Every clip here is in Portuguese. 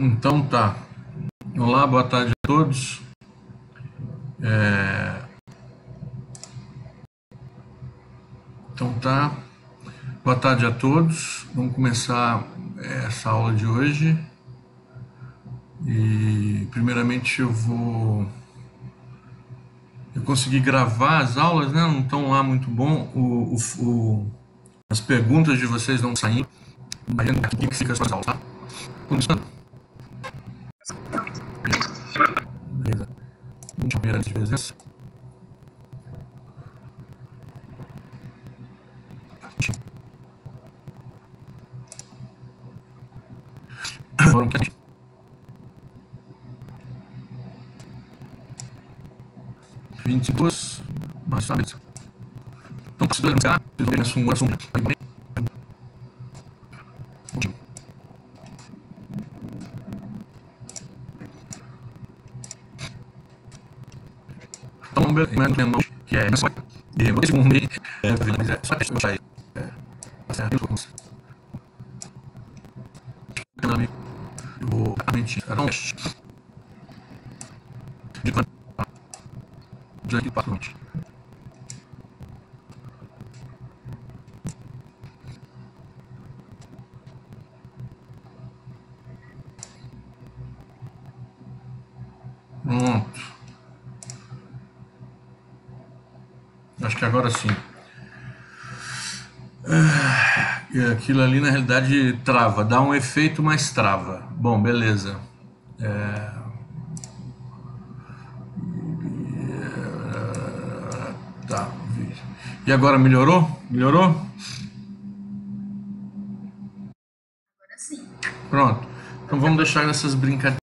Então tá. Olá, boa tarde a todos. Então tá. Boa tarde a todos. Vamos começar essa aula de hoje. E primeiramente eu consegui gravar as aulas, né? Não estão lá muito bom. As perguntas de vocês não saem. Imagina que fica as suas aulas, tá? Começando. Beleza. Vamos ver as vezes. Foram 22, mas sabe. Então, considerando que vocês vão ver um assunto. Então, beleza, que é só esse mundo mas é só que eu saí. Eu vou realmente dar um teste de quanto aqui para frente. Pronto. Acho que agora sim. E aquilo ali na realidade trava, dá um efeito, mas trava. Bom, beleza. Tá. E agora melhorou? Melhorou? Pronto. Então vamos deixar essas brincadeiras.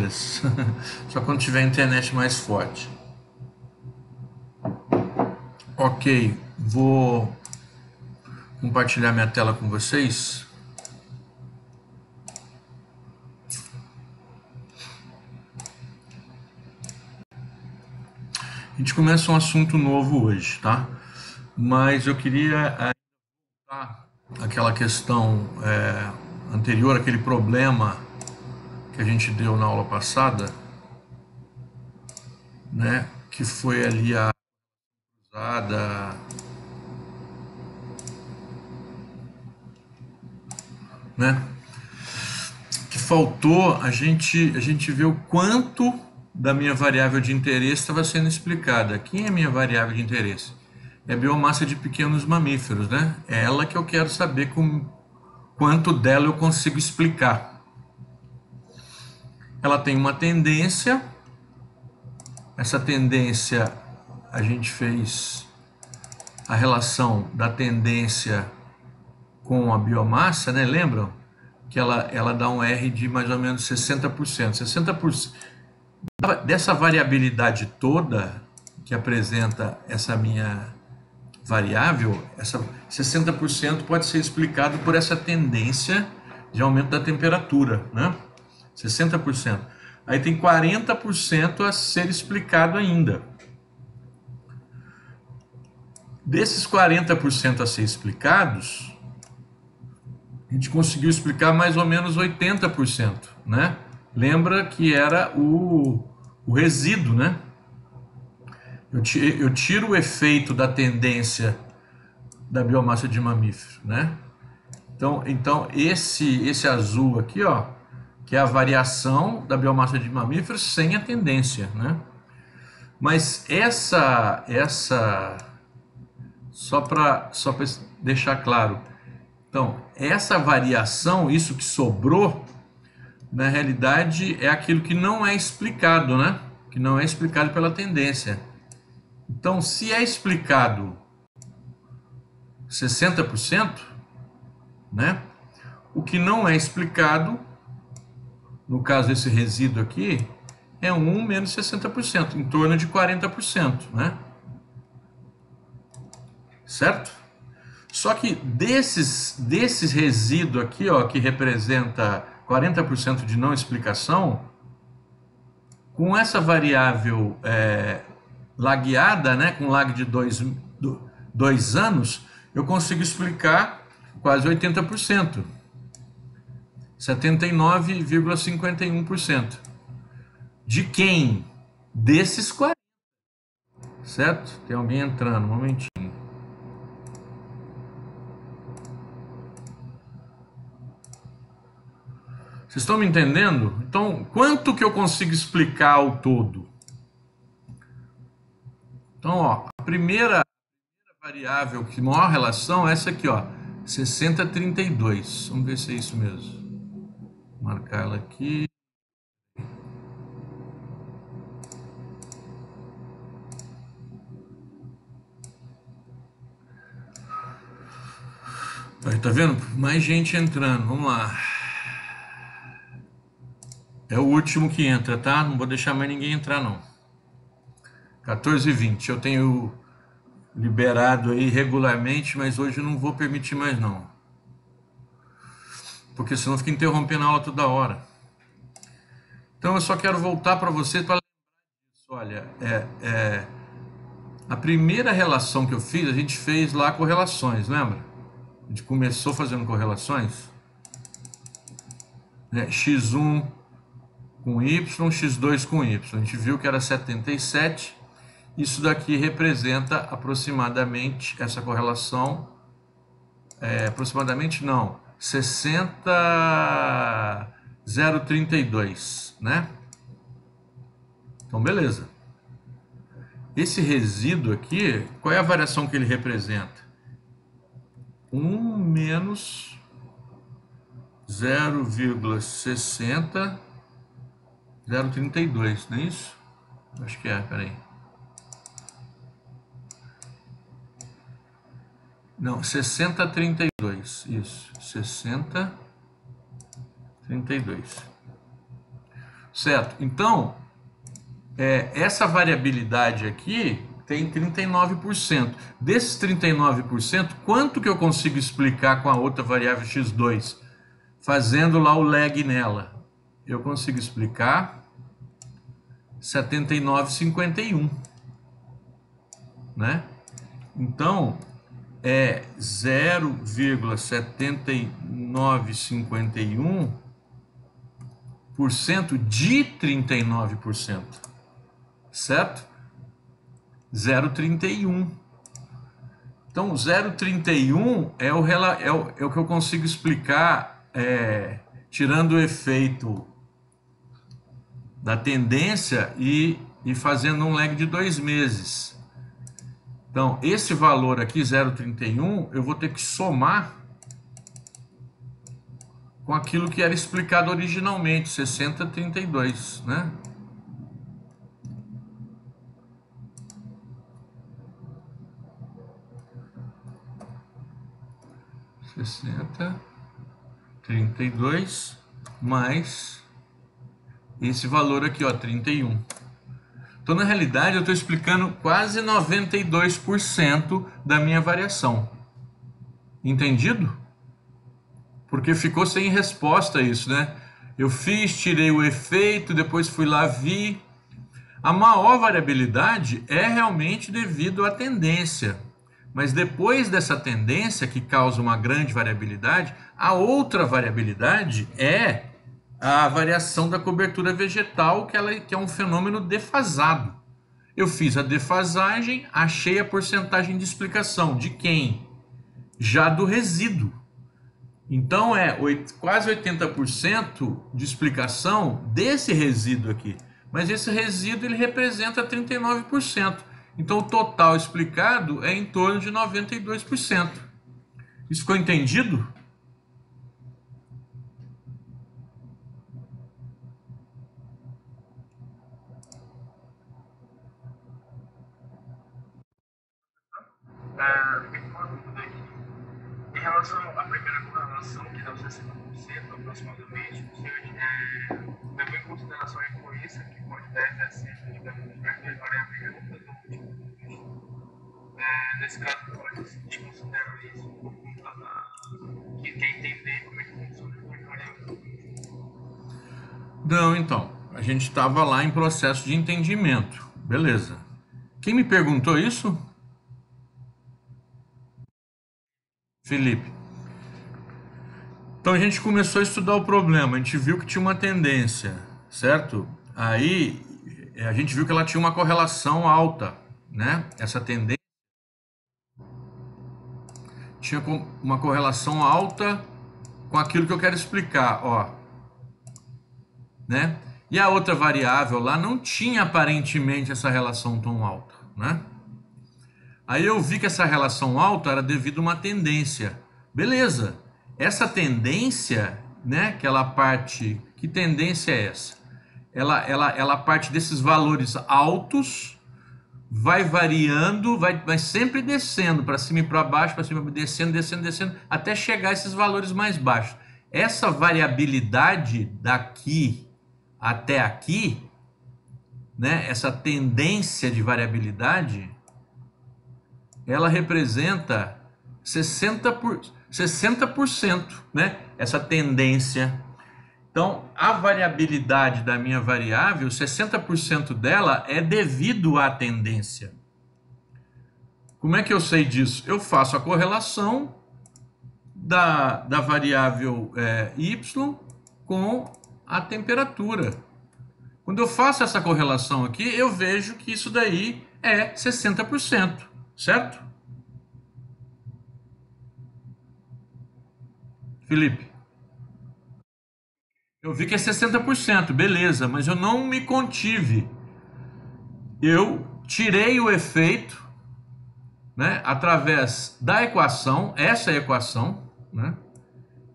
rápidas. Só quando tiver a internet mais forte. Ok, vou compartilhar minha tela com vocês. A gente começa um assunto novo hoje, tá? Mas eu queria aquela questão anterior, aquele problema que a gente deu na aula passada, né? Que foi ali a usada, né? Que faltou a gente ver o quanto da minha variável de interesse estava sendo explicada. Quem é minha variável de interesse? É a biomassa de pequenos mamíferos, né? É ela que eu quero saber quanto dela eu consigo explicar. Ela tem uma tendência. Essa tendência, a gente fez a relação da tendência com a biomassa, né? Lembram? Que ela dá um R de mais ou menos 60%. 60% dessa variabilidade toda que apresenta essa minha variável, essa 60% pode ser explicado por essa tendência de aumento da temperatura, né? 60%. Aí tem 40% a ser explicado ainda. Desses 40% a ser explicados, a gente conseguiu explicar mais ou menos 80%, né? Lembra que era o resíduo, né? Eu tiro o efeito da tendência da biomassa de mamífero, né? Então esse azul aqui, ó, que é a variação da biomassa de mamíferos sem a tendência, né? Mas essa só para deixar claro, então essa variação, isso que sobrou, na realidade é aquilo que não é explicado, né? Que não é explicado pela tendência. Então, se é explicado 60%, né? O que não é explicado, no caso desse resíduo aqui, é 1 menos 60%, em torno de 40%, né? Certo? Só que desses resíduos aqui, ó, que representa 40% de não explicação, com essa variável lagueada, né, com lag de 2 anos, eu consigo explicar quase 80%. 79,51%. De quem? Desses 40. Certo? Tem alguém entrando, um momentinho. Vocês estão me entendendo? Então, quanto que eu consigo explicar ao todo? Então, ó, a primeira variável que maior relação é essa aqui, ó, 60,32. Vamos ver se é isso mesmo. Vou marcar ela aqui. Aí, tá vendo? Mais gente entrando. Vamos lá. É o último que entra, tá? Não vou deixar mais ninguém entrar, não. 14h20. Eu tenho liberado aí regularmente, mas hoje eu não vou permitir mais, não. Porque senão fica interrompendo a aula toda hora. Então eu só quero voltar para você para lembrar disso. Olha, a primeira relação que eu fiz, a gente fez lá correlações, lembra? A gente começou fazendo correlações. Né? X1 com Y, X2 com Y. A gente viu que era 77. Isso daqui representa aproximadamente, essa correlação, aproximadamente não, 60,032, né? Então, beleza. Esse resíduo aqui, qual é a variação que ele representa? 1 menos 0,60,032, não é isso? Acho que é, peraí. Não, 60,32, isso, 60,32. certo? Então, essa variabilidade aqui tem 39%. Desses 39%, quanto que eu consigo explicar com a outra variável x2? Fazendo lá o lag nela. Eu consigo explicar 79,51, né? Então, é 0,7951% de 39%, certo? 0,31. Então, 0,31 é o que eu consigo explicar, tirando o efeito da tendência e fazendo um lag de 2 meses. Então, esse valor aqui, 0,31, eu vou ter que somar com aquilo que era explicado originalmente, 60,32, né? (60,32) mais esse valor aqui, ó, 31. Então, na realidade, eu estou explicando quase 92% da minha variação. Entendido? Porque ficou sem resposta isso, né? Eu fiz, tirei o efeito, depois fui lá, vi. A maior variabilidade é realmente devido à tendência. Mas depois dessa tendência, que causa uma grande variabilidade, a outra variabilidade é a variação da cobertura vegetal, que é um fenômeno defasado. Eu fiz a defasagem, achei a porcentagem de explicação. De quem? Já do resíduo. Então é quase 80% de explicação desse resíduo aqui. Mas esse resíduo ele representa 39%. Então o total explicado é em torno de 92%. Isso ficou entendido? Uma dúvida aqui. Em relação à primeira correlação, que dá os 60% aproximadamente, o senhor levou em consideração a influência que pode dar exercício, digamos, das variáveis juntas ou múltiplas? Nesse caso, pode se considerar isso por conta que quer entender como é que funciona as variáveis. Não, então. A gente estava lá em processo de entendimento. Beleza. Quem me perguntou isso? Felipe. Então a gente começou a estudar o problema, a gente viu que tinha uma tendência, certo? Aí a gente viu que ela tinha uma correlação alta, né? Essa tendência tinha uma correlação alta com aquilo que eu quero explicar, ó, né? E a outra variável lá não tinha aparentemente essa relação tão alta, né? Aí eu vi que essa relação alta era devido a uma tendência. Beleza. Essa tendência, né, aquela parte, que tendência é essa? Ela parte desses valores altos, vai variando, vai sempre descendo para cima e para baixo, para cima, descendo, descendo, descendo, até chegar a esses valores mais baixos. Essa variabilidade daqui até aqui, né, essa tendência de variabilidade, ela representa 60%, né? Essa tendência. Então, a variabilidade da minha variável, 60% dela é devido à tendência. Como é que eu sei disso? Eu faço a correlação da variável y com a temperatura. Quando eu faço essa correlação aqui, eu vejo que isso daí é 60%, certo? Felipe, eu vi que é 60%, beleza, mas eu não me contive. Eu tirei o efeito, né, através da equação, essa é a equação, né?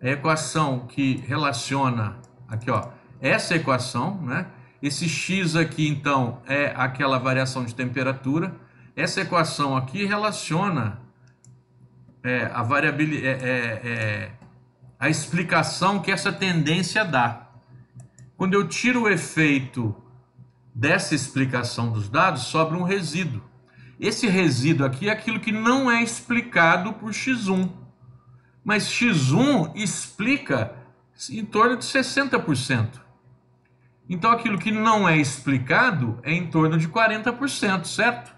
É a equação que relaciona, aqui ó, essa equação, né? Esse x aqui, então, é aquela variação de temperatura. Essa equação aqui relaciona a variabilidade, a explicação que essa tendência dá. Quando eu tiro o efeito dessa explicação dos dados, sobra um resíduo. Esse resíduo aqui é aquilo que não é explicado por x1. Mas x1 explica em torno de 60%. Então aquilo que não é explicado é em torno de 40%, certo?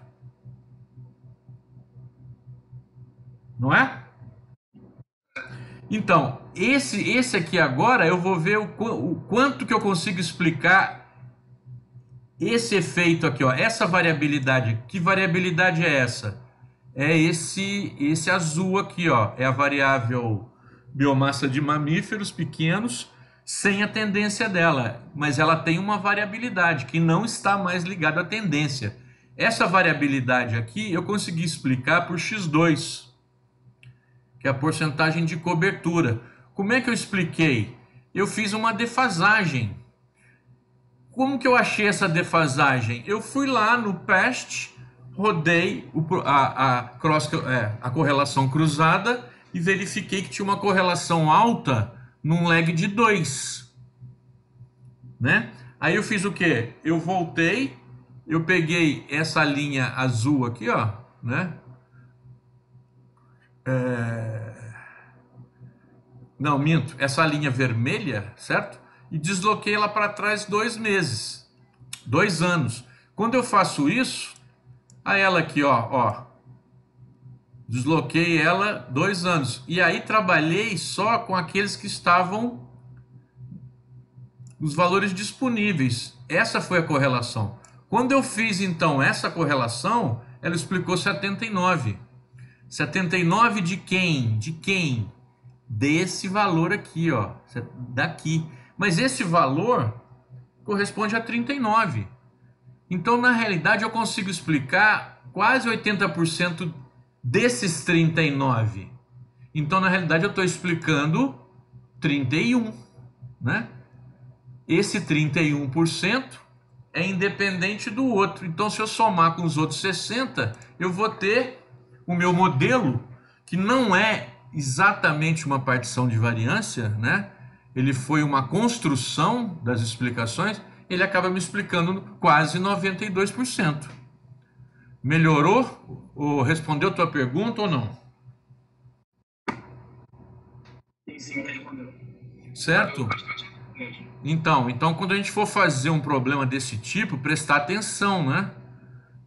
Não é? Então, esse aqui agora eu vou ver o quanto que eu consigo explicar esse efeito aqui, ó, essa variabilidade. Que variabilidade é essa? É esse azul aqui, ó, é a variável biomassa de mamíferos pequenos sem a tendência dela, mas ela tem uma variabilidade que não está mais ligada à tendência. Essa variabilidade aqui eu consegui explicar por x2, que é a porcentagem de cobertura. Como é que eu expliquei? Eu fiz uma defasagem. Como que eu achei essa defasagem? Eu fui lá no PAST, rodei a correlação cruzada e verifiquei que tinha uma correlação alta num lag de 2. Né? Aí eu fiz o quê? Eu voltei, eu peguei essa linha azul aqui, ó, né? Não, minto, essa linha vermelha, certo? E desloquei ela para trás 2 meses, 2 anos. Quando eu faço isso, a ela aqui, ó, desloquei ela 2 anos. E aí trabalhei só com aqueles que estavam nos valores disponíveis. Essa foi a correlação. Quando eu fiz então essa correlação, ela explicou 79. 79 de quem? De quem? Desse valor aqui, ó, daqui. Mas esse valor corresponde a 39. Então, na realidade, eu consigo explicar quase 80% desses 39. Então, na realidade, eu estou explicando 31, né? Esse 31% é independente do outro. Então, se eu somar com os outros 60, eu vou ter o meu modelo, que não é exatamente uma partição de variância, né? Ele foi uma construção das explicações, ele acaba me explicando quase 92%. Melhorou? Ou respondeu a tua pergunta ou não? Sim, respondeu. Certo? Então, quando a gente for fazer um problema desse tipo, prestar atenção, né?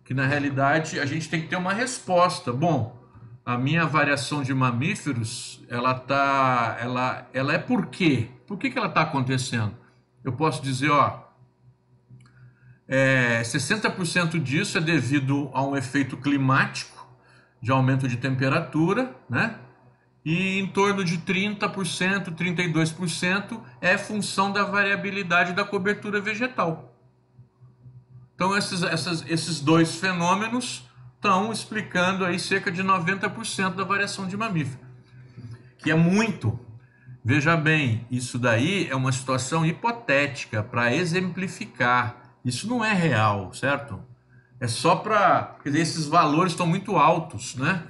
Que na realidade a gente tem que ter uma resposta. Bom, a minha variação de mamíferos, ela é por quê? Por que ela está acontecendo? Eu posso dizer, ó, 60% disso é devido a um efeito climático, de aumento de temperatura, né? E em torno de 30%, 32% é função da variabilidade da cobertura vegetal. Então, esses dois fenômenos estão explicando aí cerca de 90% da variação de mamífero, que é muito. Veja bem, isso daí é uma situação hipotética para exemplificar. Isso não é real, certo? É só para... Quer dizer, esses valores estão muito altos, né?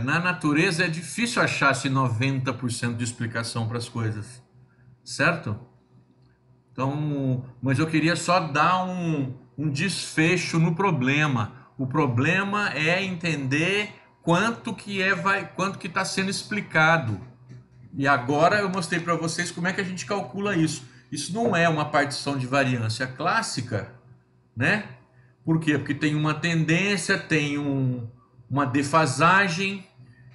Na natureza é difícil achar esse 90% de explicação para as coisas, certo? Então, mas eu queria só dar um desfecho no problema. O problema é entender quanto que está sendo explicado. E agora eu mostrei para vocês como é que a gente calcula isso. Isso não é uma partição de variância clássica, né? Por quê? Porque tem uma tendência, tem uma defasagem,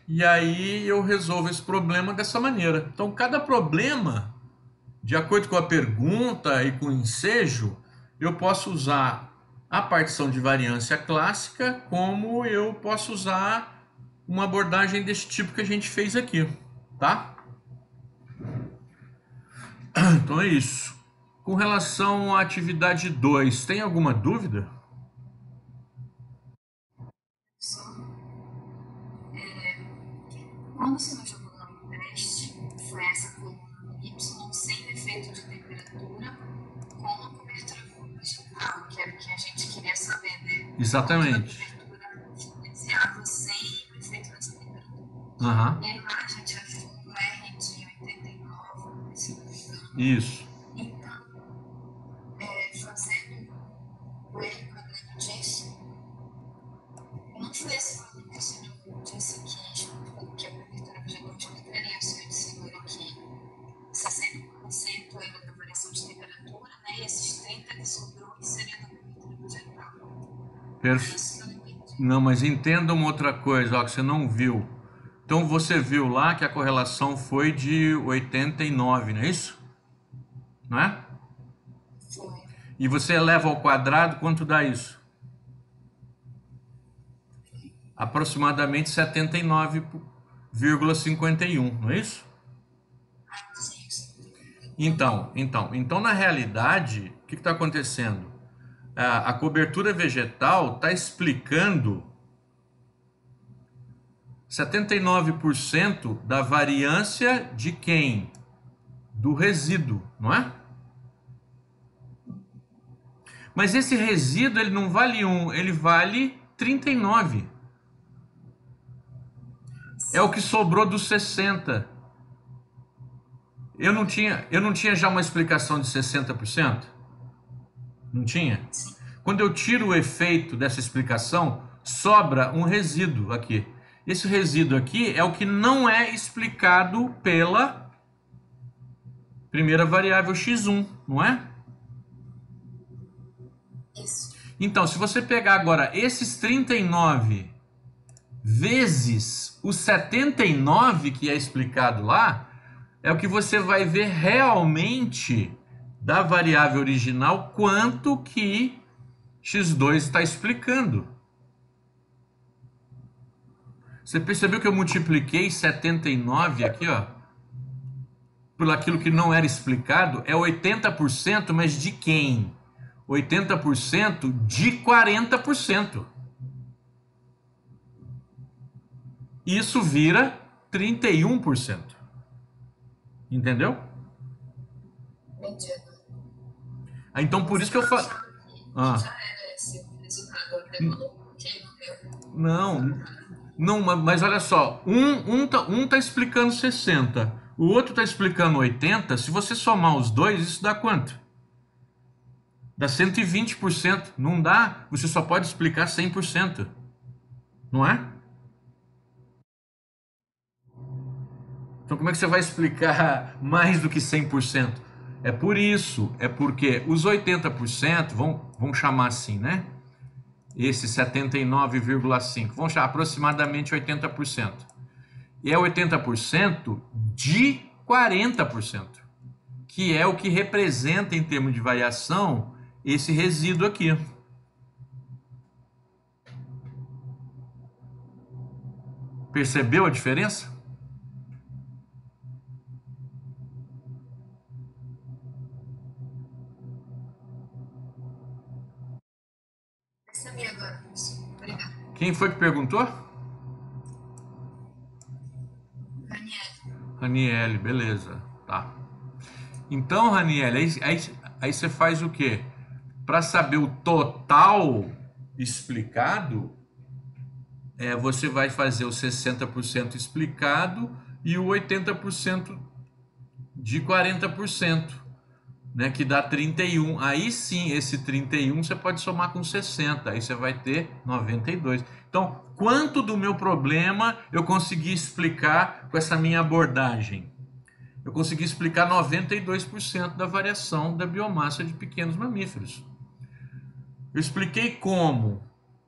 e aí eu resolvo esse problema dessa maneira. Então, cada problema, de acordo com a pergunta e com o ensejo, eu posso usar a partição de variância clássica, como eu posso usar uma abordagem desse tipo que a gente fez aqui, tá? Então é isso. Com relação à atividade 2, tem alguma dúvida? Quando você não jogou no teste, foi essa coluna Y sem efeito de temperatura com a cobertura vegetal, que era o que a gente queria saber, né? Exatamente. A cobertura influenciava sem o efeito dessa temperatura. Uhum. E aí lá a gente achou um R de 89, se não me engano. Isso. Então, que sobrou, que seria da cobertura vegetal. Perfeito. Isso eu não entendi. Não, mas entenda uma outra coisa, ó, que você não viu. Então você viu lá que a correlação foi de 89, não é isso? Não é? Foi. E você eleva ao quadrado, quanto dá isso? Aproximadamente 79,51, não é isso? Sim, sim. Então na realidade, o que está acontecendo? A cobertura vegetal está explicando 79% da variância de quem? Do resíduo, não é? Mas esse resíduo ele não vale 1, ele vale 39. É o que sobrou dos 60. Eu não tinha já uma explicação de 60%? Não tinha? Quando eu tiro o efeito dessa explicação, sobra um resíduo aqui. Esse resíduo aqui é o que não é explicado pela primeira variável x1, não é? Isso. Então, se você pegar agora esses 39 vezes os 79 que é explicado lá, é o que você vai ver realmente da variável original quanto que x2 está explicando. Você percebeu que eu multipliquei 79 aqui, ó, por aquilo que não era explicado? É 80%, mas de quem? 80% de 40%. Isso vira 31%. Entendeu? Entendi. Então por isso que eu falo. Que já era esse o resultado, até quando quem não deu. Não, mas olha só, um tá explicando 60, o outro tá explicando 80. Se você somar os dois, isso dá quanto? Dá 120%. Não dá, você só pode explicar 100%. Não é? Então como é que você vai explicar mais do que 100%? É por isso, é porque os 80%, vamos chamar assim, né? Esse 79,5%, vamos chamar aproximadamente 80%. E é 80% de 40%, que é o que representa em termos de variação esse resíduo aqui. Percebeu a diferença? Percebi agora, professor. Obrigada. Quem foi que perguntou? Daniela. Raniele, beleza. Tá. Então, Raniele, aí você faz o quê? Para saber o total explicado, você vai fazer o 60% explicado e o 80% de 40%, né, que dá 31. Aí sim, esse 31 você pode somar com 60, aí você vai ter 92. Então, quanto do meu problema eu consegui explicar com essa minha abordagem? Eu consegui explicar 92% da variação da biomassa de pequenos mamíferos. Eu expliquei como?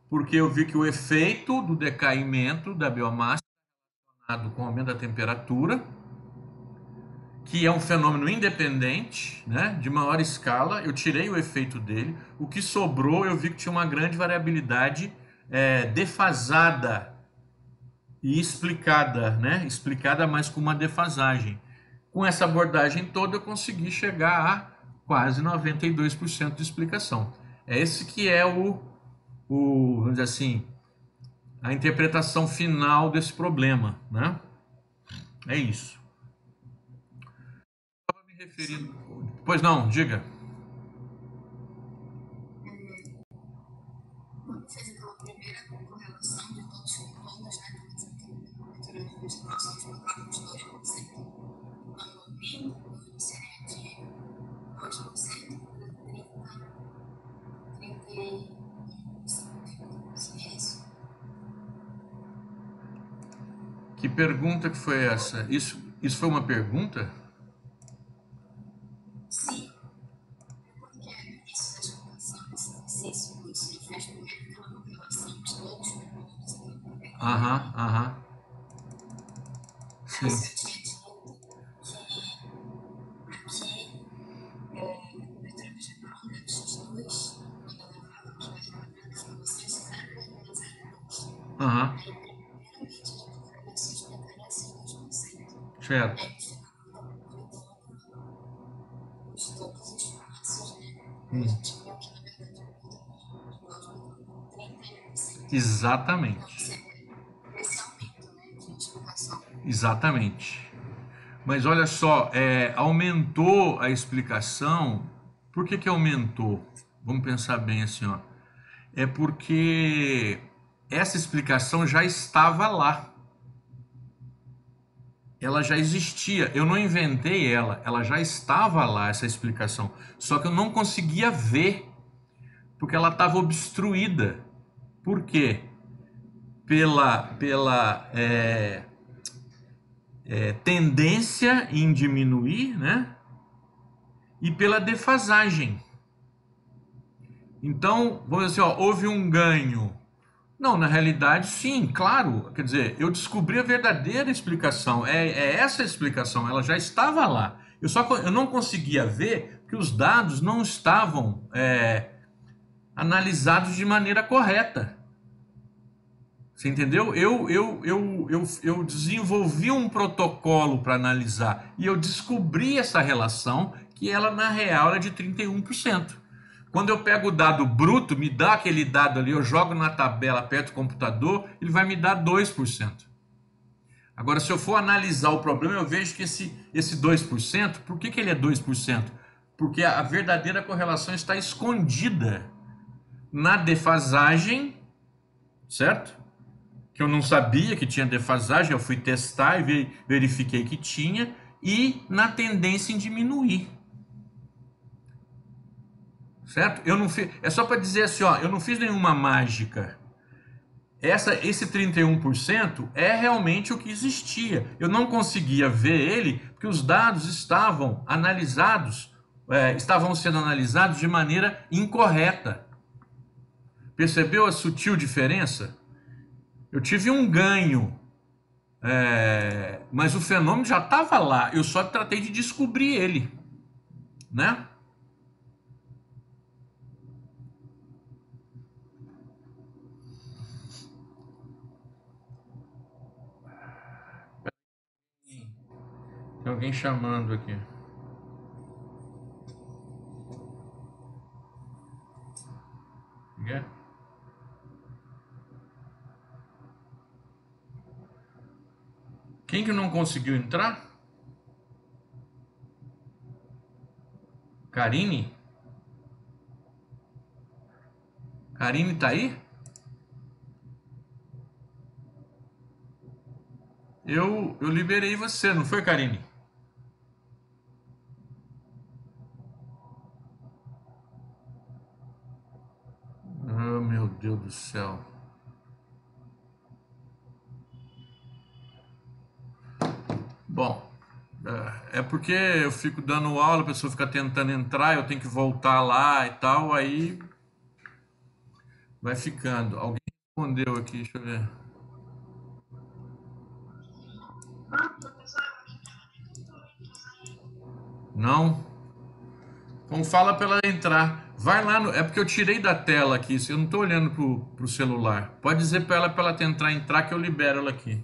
Porque eu vi que o efeito do decaimento da biomassa é relacionado com o aumento da temperatura, que é um fenômeno independente, né, de maior escala. Eu tirei o efeito dele. O que sobrou, eu vi que tinha uma grande variabilidade defasada e explicada, né, explicada, mas com uma defasagem. Com essa abordagem toda, eu consegui chegar a quase 92% de explicação. É esse que é vamos dizer assim, a interpretação final desse problema, né? É isso. Estava me referindo. Pois não, diga. Quando fez aquela primeira correlação de todos com todos, né? Cobertura de vegetal só explicávamos 2%. Quando vi, seria de 2% para 30%. Seria isso? Que pergunta que foi essa? Isso foi uma pergunta? Sim. Porque no início das Aham. Sim. Você tinha dito que aqui, na cobertura vegetal, né, X2, quando eu levava os mais elementos para vocês, era 0,02. Aham. Aí, primeiramente, a gente fornece os mecanismos 2%. Certo. Aí, os todos os espaços, né? A gente viu que, na verdade, o código 31%. Exatamente. Esse aumento, né, de explicação. Exatamente. Mas olha só, aumentou a explicação. Por que que aumentou? Vamos pensar bem assim, ó. É porque essa explicação já estava lá. Ela já existia. Eu não inventei ela já estava lá, essa explicação. Só que eu não conseguia ver, porque ela estava obstruída. Por quê? Pela tendência em diminuir, né? E pela defasagem. Então, vamos dizer assim, ó, houve um ganho. Não, na realidade, sim, claro. Quer dizer, eu descobri a verdadeira explicação. É essa a explicação, ela já estava lá. Eu não conseguia ver que os dados não estavam analisados de maneira correta. Você entendeu? Eu desenvolvi um protocolo para analisar e eu descobri essa relação que ela, na real, é de 31%. Quando eu pego o dado bruto, me dá aquele dado ali, eu jogo na tabela perto do computador, ele vai me dar 2%. Agora, se eu for analisar o problema, eu vejo que esse 2%, por que ele é 2%? Porque a verdadeira correlação está escondida na defasagem, certo? Que eu não sabia que tinha defasagem, eu fui testar e verifiquei que tinha, e na tendência em diminuir. Certo? Eu não fiz, é só para dizer assim, ó, eu não fiz nenhuma mágica. Esse 31% é realmente o que existia. Eu não conseguia ver ele porque os dados estavam analisados, estavam sendo analisados de maneira incorreta. Percebeu a sutil diferença? Eu tive um ganho, mas o fenômeno já estava lá. Eu só tratei de descobrir ele, né? Tem alguém chamando aqui. Quem que não conseguiu entrar? Karine? Karine tá aí? Eu liberei você, não foi, Karine? Oh, meu Deus do céu. Bom, é porque eu fico dando aula, a pessoa fica tentando entrar, eu tenho que voltar lá e tal, aí vai ficando. Alguém respondeu aqui, deixa eu ver. Não? Então fala para ela entrar. Vai lá no. É porque eu tirei da tela aqui, eu não estou olhando pro celular. Pode dizer para ela entrar que eu libero ela aqui.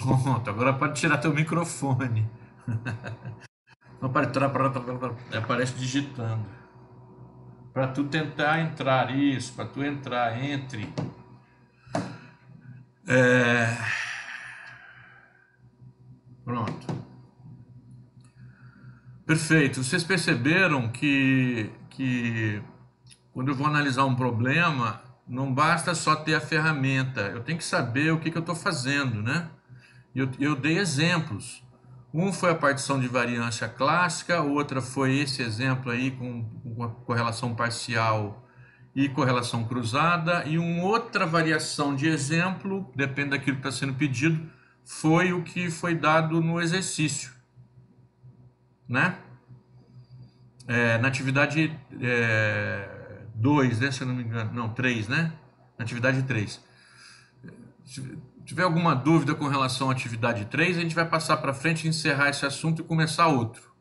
Pronto, agora pode tirar teu microfone. Não, aparece digitando. Para tu tentar entrar, isso, para tu entrar, entre. Pronto. Perfeito. Vocês perceberam que quando eu vou analisar um problema, não basta só ter a ferramenta, eu tenho que saber o que eu estou fazendo, né? Eu dei exemplos. Um foi a partição de variância clássica, outra foi esse exemplo aí com correlação parcial e correlação cruzada, e uma outra variação de exemplo, depende daquilo que está sendo pedido, foi o que foi dado no exercício, né? Na atividade 2, né, se eu não me engano, não, 3, né? Na atividade 3. Se tiver alguma dúvida com relação à atividade 3, a gente vai passar para frente, encerrar esse assunto e começar outro.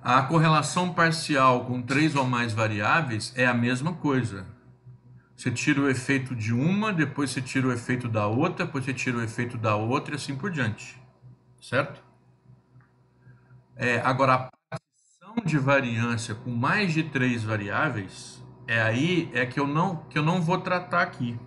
A correlação parcial com 3 ou mais variáveis é a mesma coisa. Você tira o efeito de uma, depois você tira o efeito da outra, depois você tira o efeito da outra e assim por diante. Certo? Agora, a partição de variância com mais de 3 variáveis, que eu não vou tratar aqui.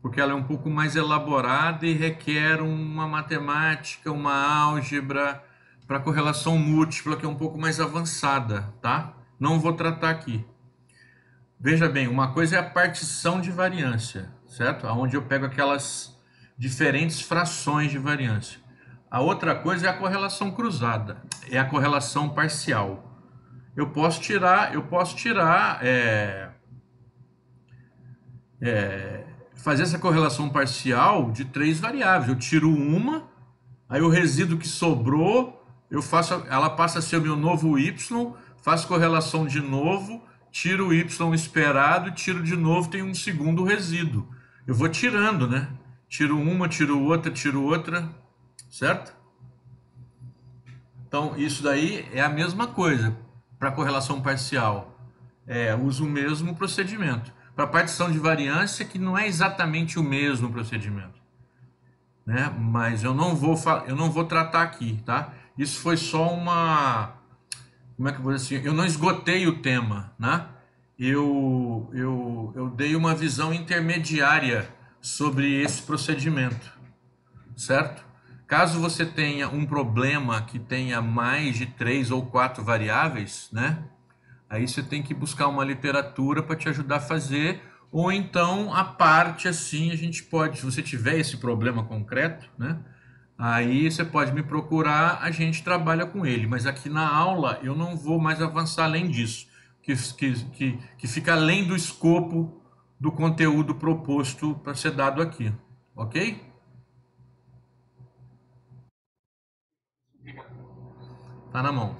Porque ela é um pouco mais elaborada e requer uma matemática, uma álgebra para correlação múltipla que é um pouco mais avançada, tá? Não vou tratar aqui. Veja bem, uma coisa é a partição de variância, certo? Onde eu pego aquelas diferentes frações de variância. A outra coisa é a correlação cruzada, é a correlação parcial. Eu posso tirar fazer essa correlação parcial de 3 variáveis. Eu tiro uma, aí o resíduo que sobrou, ela passa a ser o meu novo y, faço correlação de novo, tiro o y esperado, tiro de novo, tem um segundo resíduo. Eu vou tirando, né? Tiro uma, tiro outra, certo? Então, isso daí é a mesma coisa para correlação parcial. Uso o mesmo procedimento. Para partição de variância, que não é exatamente o mesmo procedimento, né? Mas eu não vou tratar aqui, tá? Isso foi só como é que eu vou dizer assim? Eu não esgotei o tema, né? Eu dei uma visão intermediária sobre esse procedimento, certo? Caso você tenha um problema que tenha mais de 3 ou 4 variáveis, né? Aí você tem que buscar uma literatura para te ajudar a fazer, ou então a parte assim, a gente pode, se você tiver esse problema concreto, né? Aí você pode me procurar, a gente trabalha com ele, mas aqui na aula eu não vou mais avançar além disso, que fica além do escopo do conteúdo proposto para ser dado aqui, ok? Tá na mão.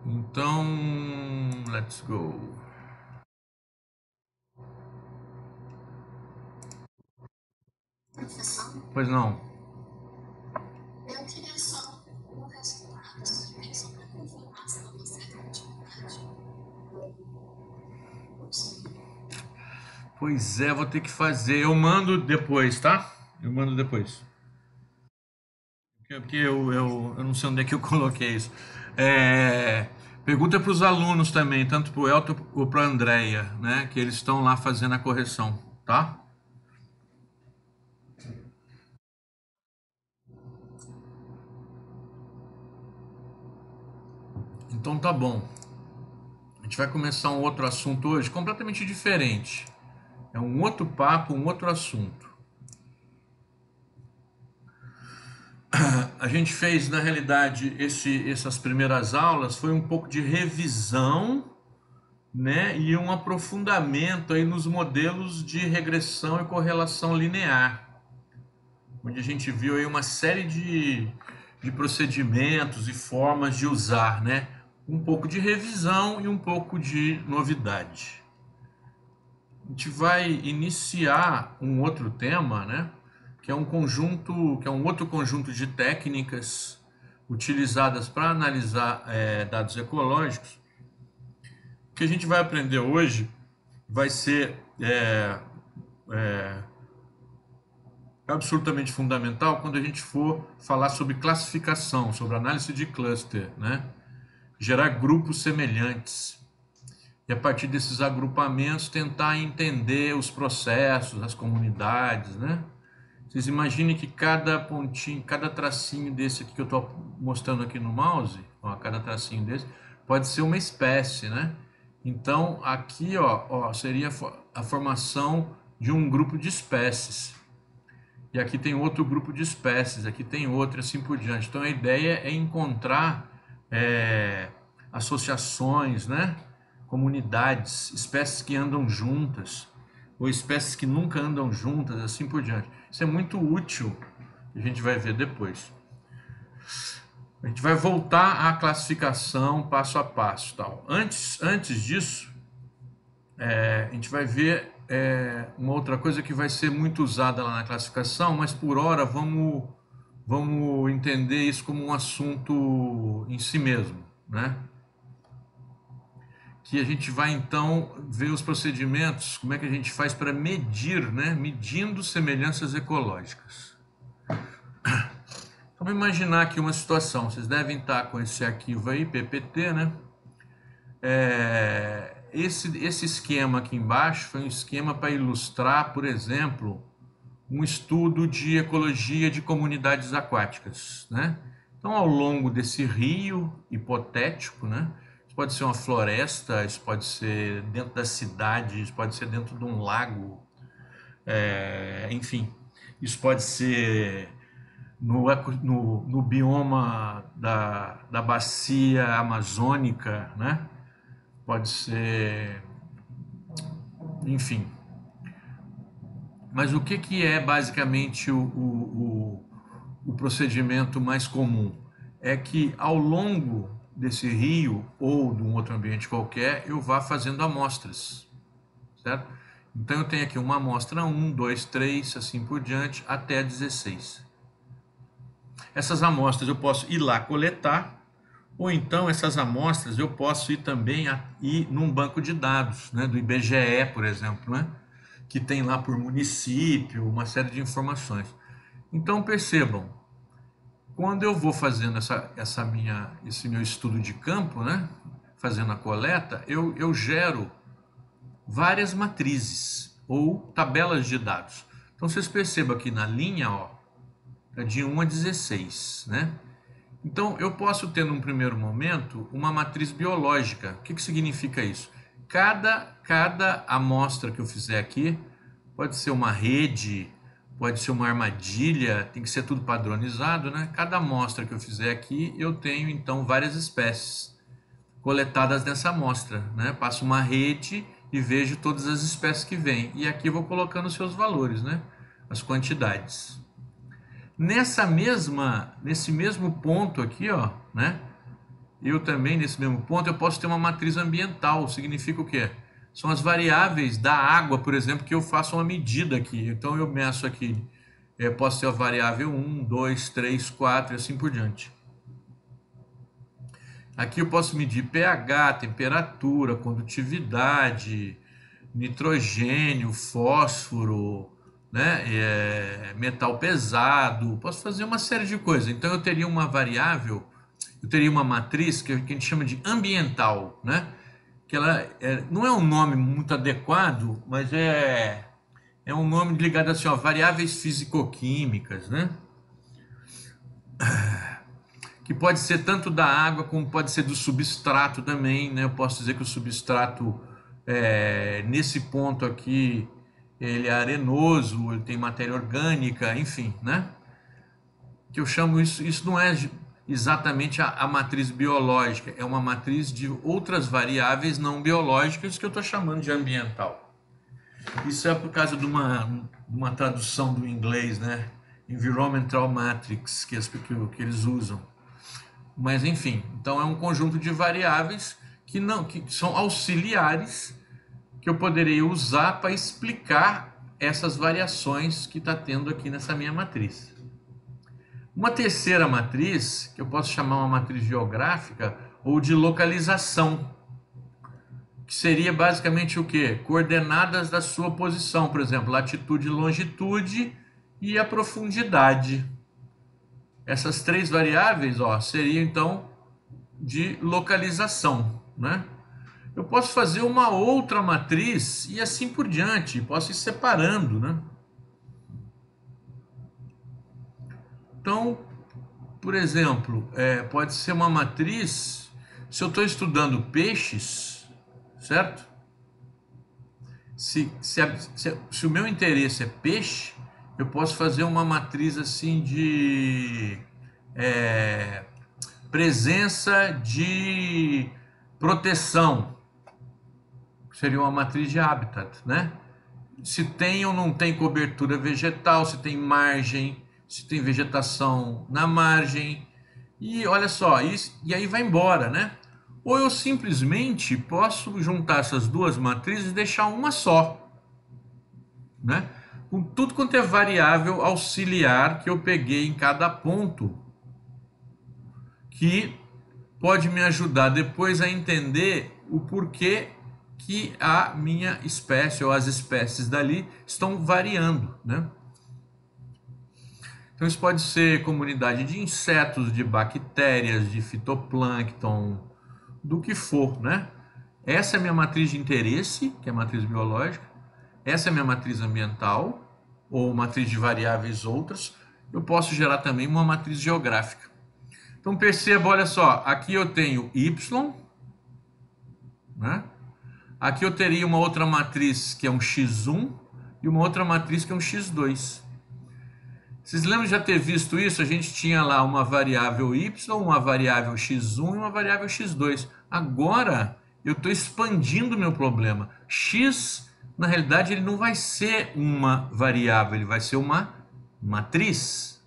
Então, let's go. Professor, Pois não. eu queria só o resultado dessa vez, só para confirmar se não você tem atividade. Pois é, vou ter que fazer. Eu mando depois, tá? Eu mando depois. Porque eu não sei onde é que eu coloquei isso. Pergunta para os alunos também, tanto para o Elton ou para a Andrea, né? Que eles estão lá fazendo a correção, tá? Então tá bom. A gente vai começar um outro assunto hoje completamente diferente. É um outro papo, um outro assunto. A gente fez, na realidade, essas primeiras aulas foi um pouco de revisão, né, e um aprofundamento aí nos modelos de regressão e correlação linear, onde a gente viu aí uma série de procedimentos e formas de usar, né, um pouco de revisão e um pouco de novidade. A gente vai iniciar um outro tema, né, que é um outro conjunto de técnicas utilizadas para analisar dados ecológicos. O que a gente vai aprender hoje vai ser absolutamente fundamental quando a gente for falar sobre classificação, sobre análise de cluster, né? Gerar grupos semelhantes. E a partir desses agrupamentos tentar entender os processos, as comunidades, né? Vocês imaginem que cada pontinho, cada tracinho desse aqui que eu estou mostrando aqui no mouse, ó, cada tracinho desse, pode ser uma espécie, né? Então, aqui ó, seria a formação de um grupo de espécies. E aqui tem outro grupo de espécies, aqui tem outro, assim por diante. Então, a ideia é encontrar associações, né? Comunidades, espécies que andam juntas, ou espécies que nunca andam juntas, assim por diante. Isso é muito útil, a gente vai ver depois. A gente vai voltar à classificação passo a passo. Tal. Antes disso, a gente vai ver uma outra coisa que vai ser muito usada lá na classificação, mas por hora vamos entender isso como um assunto em si mesmo, né? Que a gente vai então ver os procedimentos, como é que a gente faz para medir, né? Medindo semelhanças ecológicas. Vamos imaginar aqui uma situação, vocês devem estar com esse arquivo aí, PPT, né? Esse esquema aqui embaixo foi um esquema para ilustrar, por exemplo, um estudo de ecologia de comunidades aquáticas, né? Então, ao longo desse rio hipotético, né? Isso pode ser uma floresta, isso pode ser dentro da cidade, isso pode ser dentro de um lago, enfim, isso pode ser no bioma da bacia amazônica, né? Pode ser, enfim. Mas o que é basicamente o procedimento mais comum? É que ao longo desse rio ou de um outro ambiente qualquer, eu vá fazendo amostras, certo? Então eu tenho aqui uma amostra 1, 2, 3, assim por diante, até 16. Essas amostras eu posso ir lá coletar, ou então essas amostras eu posso ir também ir num banco de dados, né, do IBGE, por exemplo, né, que tem lá por município, uma série de informações. Então percebam, quando eu vou fazendo esse meu estudo de campo, né, fazendo a coleta, eu gero várias matrizes ou tabelas de dados. Então vocês percebam aqui na linha, ó, é de 1 a 16, né? Então, eu posso ter, num primeiro momento, uma matriz biológica. O que significa isso? Cada amostra que eu fizer aqui pode ser uma rede, pode ser uma armadilha, tem que ser tudo padronizado, né? Cada amostra que eu fizer aqui, eu tenho, então, várias espécies coletadas nessa amostra, né? Passo uma rede e vejo todas as espécies que vêm. E aqui eu vou colocando os seus valores, né? As quantidades. Nesse mesmo ponto aqui, ó, né? Eu também, nesse mesmo ponto, eu posso ter uma matriz ambiental. Significa o quê? São as variáveis da água, por exemplo, que eu faço uma medida aqui. Então, eu meço aqui, posso ter a variável 1, 2, 3, 4 e assim por diante. Aqui eu posso medir pH, temperatura, condutividade, nitrogênio, fósforo, né? Metal pesado, posso fazer uma série de coisas. Então eu teria uma variável, eu teria uma matriz que a gente chama de ambiental, né? Que ela não é um nome muito adequado, mas é um nome ligado assim, ó, variáveis físico-químicas, né? Que pode ser tanto da água como pode ser do substrato também, né? Eu posso dizer que o substrato nesse ponto aqui ele é arenoso, ele tem matéria orgânica, enfim, né? Que eu chamo isso não é exatamente a matriz biológica, é uma matriz de outras variáveis não biológicas que eu estou chamando de ambiental. Isso é por causa de uma tradução do inglês, né? Environmental Matrix, que eles usam. Mas enfim, então é um conjunto de variáveis que são auxiliares que eu poderia usar para explicar essas variações que está tendo aqui nessa minha matriz. Uma terceira matriz, que eu posso chamar uma matriz geográfica ou de localização, que seria basicamente o quê? Coordenadas da sua posição, por exemplo, latitude e longitude e a profundidade. Essas três variáveis, ó, seriam então de localização, né? Eu posso fazer uma outra matriz e assim por diante, posso ir separando, né? Então, por exemplo, pode ser uma matriz, se eu estou estudando peixes, certo? Se o meu interesse é peixe, eu posso fazer uma matriz assim de presença de proteção, seria uma matriz de habitat, né? Se tem ou não tem cobertura vegetal, se tem margem, se tem vegetação na margem, e olha só, e aí vai embora, né? Ou eu simplesmente posso juntar essas duas matrizes e deixar uma só, né? Com tudo quanto é variável auxiliar que eu peguei em cada ponto, que pode me ajudar depois a entender o porquê que a minha espécie ou as espécies dali estão variando, né? Então isso pode ser comunidade de insetos, de bactérias, de fitoplâncton, do que for, né? Essa é a minha matriz de interesse, que é a matriz biológica. Essa é a minha matriz ambiental, ou matriz de variáveis outras. Eu posso gerar também uma matriz geográfica. Então perceba, olha só, aqui eu tenho Y, né? Aqui eu teria uma outra matriz que é um x1 e uma outra matriz que é um x2. Vocês lembram de já ter visto isso? A gente tinha lá uma variável y, uma variável x1 e uma variável x2. Agora eu estou expandindo o meu problema. X, na realidade, ele não vai ser uma variável, ele vai ser uma matriz.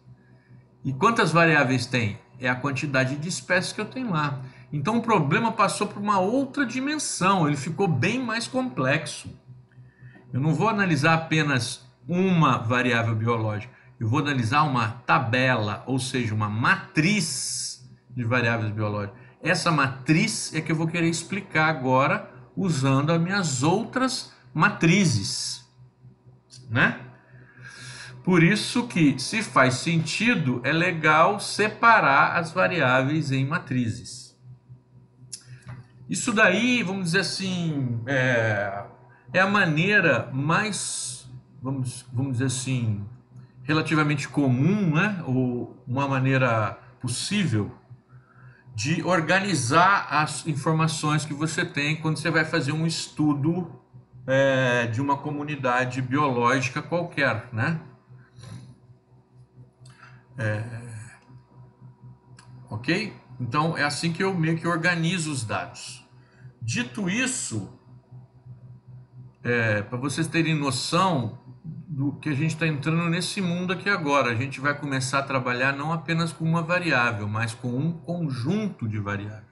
E quantas variáveis tem? É a quantidade de espécies que eu tenho lá. Então o problema passou para uma outra dimensão, ele ficou bem mais complexo. Eu não vou analisar apenas uma variável biológica, eu vou analisar uma tabela, ou seja, uma matriz de variáveis biológicas. Essa matriz é que eu vou querer explicar agora usando as minhas outras matrizes, né? Por isso que, se faz sentido, é legal separar as variáveis em matrizes. Isso daí, vamos dizer assim, é a maneira mais, vamos dizer assim, relativamente comum, né? Ou uma maneira possível de organizar as informações que você tem quando você vai fazer um estudo de uma comunidade biológica qualquer, né? Ok? Então é assim que eu meio que organizo os dados. Dito isso, para vocês terem noção do que a gente está entrando nesse mundo aqui agora, a gente vai começar a trabalhar não apenas com uma variável, mas com um conjunto de variáveis.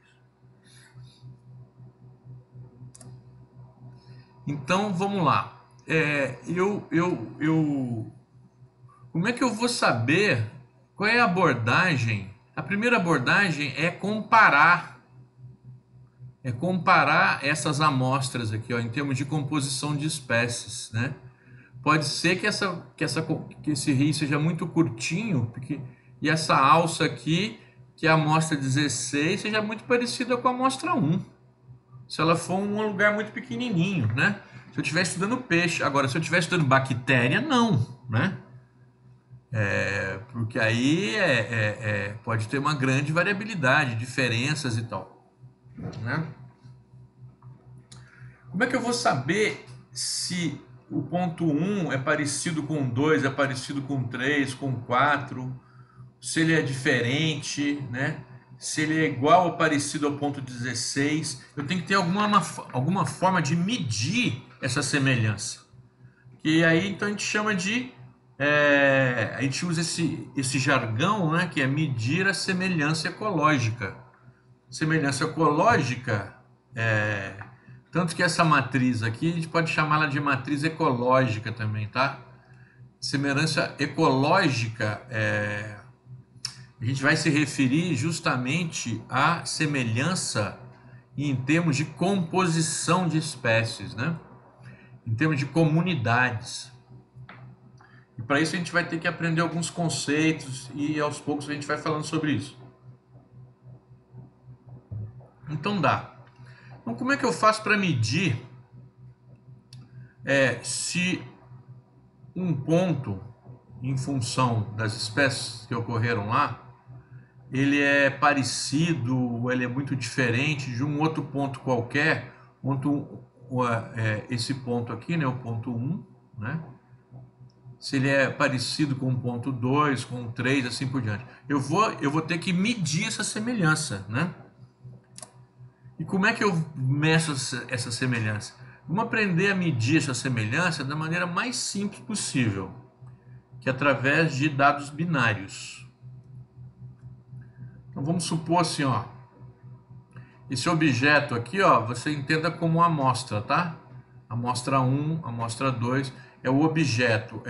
Então vamos lá. Como é que eu vou saber qual é a abordagem? A primeira abordagem é comparar essas amostras aqui, ó, em termos de composição de espécies, né? Pode ser que esse rio seja muito curtinho, e essa alça aqui, que é a amostra 16, seja muito parecida com a amostra 1. Se ela for um lugar muito pequenininho, né? Se eu estiver estudando peixe. Agora, se eu estiver estudando bactéria, não, né? Porque aí pode ter uma grande variabilidade, diferenças e tal, né? Como é que eu vou saber se o ponto 1 é parecido com 2, é parecido com 3, com 4, se ele é diferente, né? Se ele é igual ou parecido ao ponto 16? Eu tenho que ter alguma forma de medir essa semelhança. E aí então a gente chama de a gente usa esse jargão, né, que é medir a semelhança ecológica. Semelhança ecológica, tanto que essa matriz aqui, a gente pode chamá-la de matriz ecológica também, tá? Semelhança ecológica, a gente vai se referir justamente à semelhança em termos de composição de espécies, né? Em termos de comunidades. E para isso a gente vai ter que aprender alguns conceitos e aos poucos a gente vai falando sobre isso. Então dá. Então como é que eu faço para medir se um ponto, em função das espécies que ocorreram lá, ele é parecido ou ele é muito diferente de um outro ponto qualquer, Esse ponto aqui, né, o ponto 1, né? Se ele é parecido com o ponto 2, com o 3, assim por diante. Eu vou ter que medir essa semelhança, né? E como é que eu meço essa semelhança? Vamos aprender a medir essa semelhança da maneira mais simples possível, que é através de dados binários. Então vamos supor assim, ó, esse objeto aqui, ó, você entenda como uma amostra, tá? Amostra 1, amostra 2, é o objeto,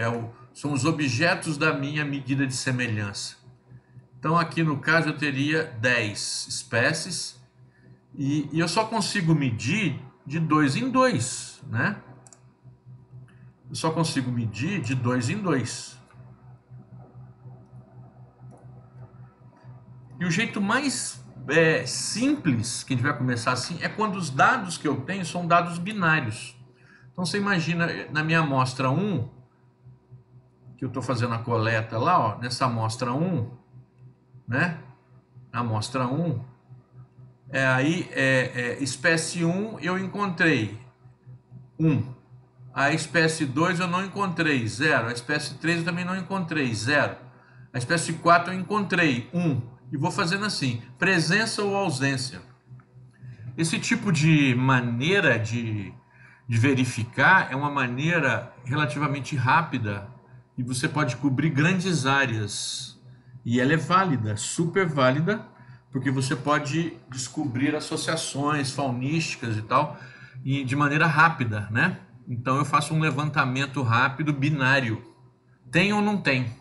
são os objetos da minha medida de semelhança. Então aqui no caso eu teria 10 espécies e eu só consigo medir de 2 em 2, né? Eu só consigo medir de 2 em 2. E o jeito mais simples que a gente vai começar assim é quando os dados que eu tenho são dados binários. Então você imagina na minha amostra 1, que eu estou fazendo a coleta lá, ó, nessa amostra 1, né? Na amostra 1, espécie 1 eu encontrei 1. A espécie 2 eu não encontrei, 0. A espécie 3 eu também não encontrei, 0. A espécie 4 eu encontrei, 1. E vou fazendo assim, presença ou ausência. Esse tipo de maneira de verificar é uma maneira relativamente rápida e você pode cobrir grandes áreas. E ela é válida, super válida, porque você pode descobrir associações faunísticas e tal, e de maneira rápida, né? Então eu faço um levantamento rápido binário. Tem ou não tem?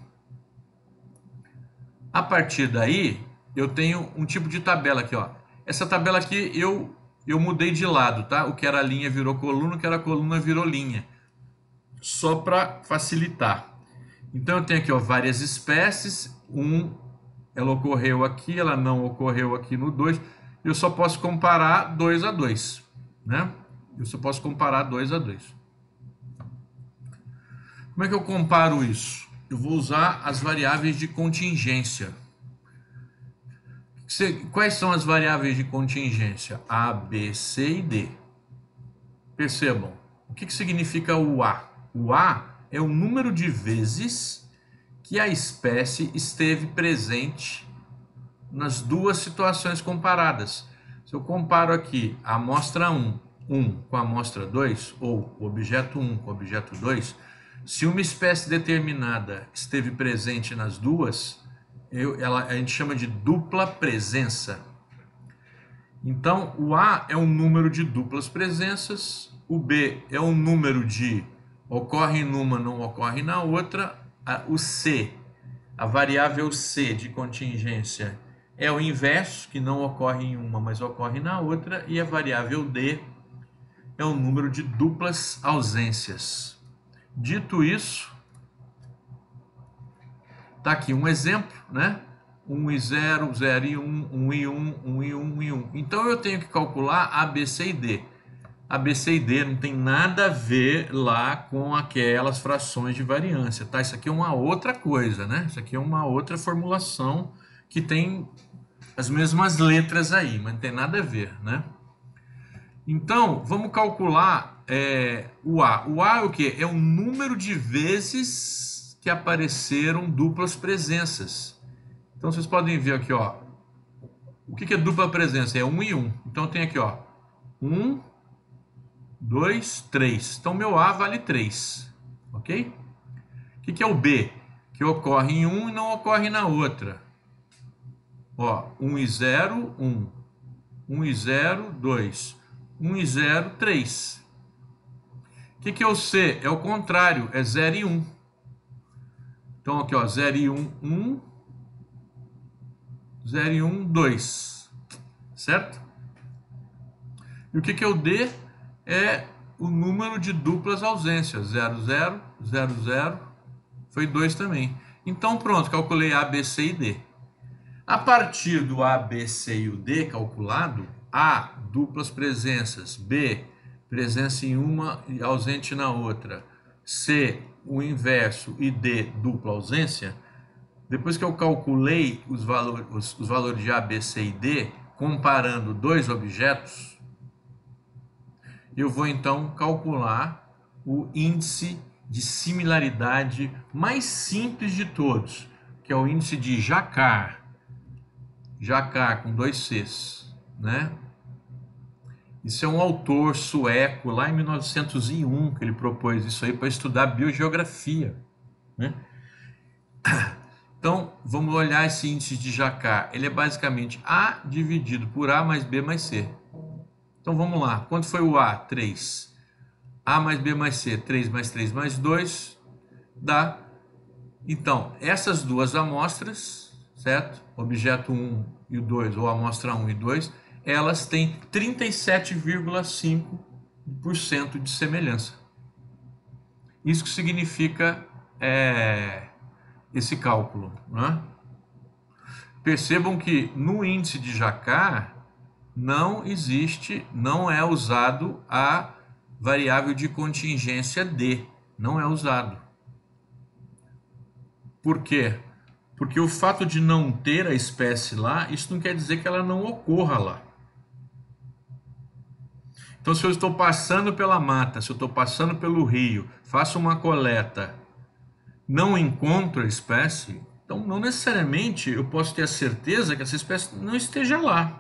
A partir daí, eu tenho um tipo de tabela aqui, ó. Essa tabela aqui eu mudei de lado, tá? O que era linha virou coluna, o que era coluna virou linha. Só para facilitar. Então eu tenho aqui, ó, várias espécies. Ela ocorreu aqui, ela não ocorreu aqui no 2. Eu só posso comparar 2 a 2, né? Eu só posso comparar 2 a 2. Como é que eu comparo isso? Eu vou usar as variáveis de contingência. Quais são as variáveis de contingência? A, B, C e D. Percebam, o que significa o A? O A é o número de vezes que a espécie esteve presente nas duas situações comparadas. Se eu comparo aqui a amostra 1 com a amostra 2, ou o objeto 1 com o objeto 2, se uma espécie determinada esteve presente nas duas, a gente chama de dupla presença. Então, o A é um número de duplas presenças, o B é um número de ocorre numa, não ocorre na outra, o C, a variável C de contingência, é o inverso, que não ocorre em uma, mas ocorre na outra, e a variável D é o número de duplas ausências. Dito isso, tá aqui um exemplo, né? 1 e 0, 0 e 1, 1 e 1, 1 e 1 e 1. Então eu tenho que calcular A, B, C e D. A, B, C e D não tem nada a ver lá com aquelas frações de variância, tá? Isso aqui é uma outra coisa, né? Isso aqui é uma outra formulação que tem as mesmas letras aí, mas não tem nada a ver, né? Então, vamos calcular o A. O A é o quê? É o número de vezes que apareceram duplas presenças. Então, vocês podem ver aqui, ó. O que é dupla presença? É 1 e 1. Então, tem aqui, ó. 1, 2, 3. Então, meu A vale 3. Ok? O que é o B? Que ocorre em um e não ocorre na outra. Ó, 1 e 0, 1. 1 e 0, 2. 1 e 0, 3. O que é o C? É o contrário, é 0 e 1. Então, aqui, ó, 0 e 1, 1. 0 e 1, 2. Certo? E o que é o D? É o número de duplas ausências. 0, 0, 0, 0. Foi 2 também. Então, pronto, calculei A, B, C e D. A partir do A, B, C e o D calculado, A, duplas presenças, B, presença em uma e ausente na outra, C, o inverso e D, dupla ausência, depois que eu calculei os valores de A, B, C e D, comparando dois objetos, eu vou então calcular o índice de similaridade mais simples de todos, que é o índice de Jacquard. Jacquard com 2 Cs, né? Isso é um autor sueco, lá em 1901, que ele propôs isso aí para estudar biogeografia, né? Então, vamos olhar esse índice de Jacquard. Ele é basicamente A dividido por A mais B mais C. Então, vamos lá. Quanto foi o A? 3. A mais B mais C, 3 mais 3 mais 2, dá. Então, essas duas amostras, certo? Objeto 1 e o 2, ou amostra 1 e 2, elas têm 37,5% de semelhança. Isso que significa esse cálculo, né? Percebam que no índice de Jacquard não existe, não é usado a variável de contingência D, não é usado. Por quê? Porque o fato de não ter a espécie lá, isso não quer dizer que ela não ocorra lá. Então, se eu estou passando pela mata, se eu estou passando pelo rio, faço uma coleta, não encontro a espécie, então não necessariamente eu posso ter a certeza que essa espécie não esteja lá.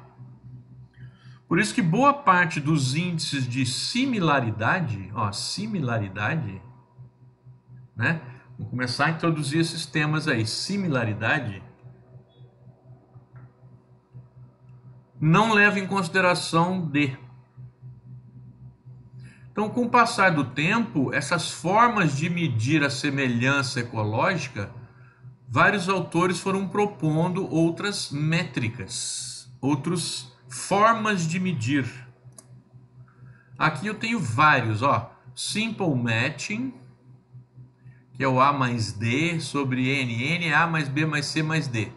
Por isso que boa parte dos índices de similaridade, né? Vamos começar a introduzir esses temas aí. Similaridade não leva em consideração D. Então, com o passar do tempo, essas formas de medir a semelhança ecológica, vários autores foram propondo outras métricas, outras formas de medir. Aqui eu tenho vários, ó. Simple Matching, que é o A mais D sobre N. N é A mais B mais C mais D.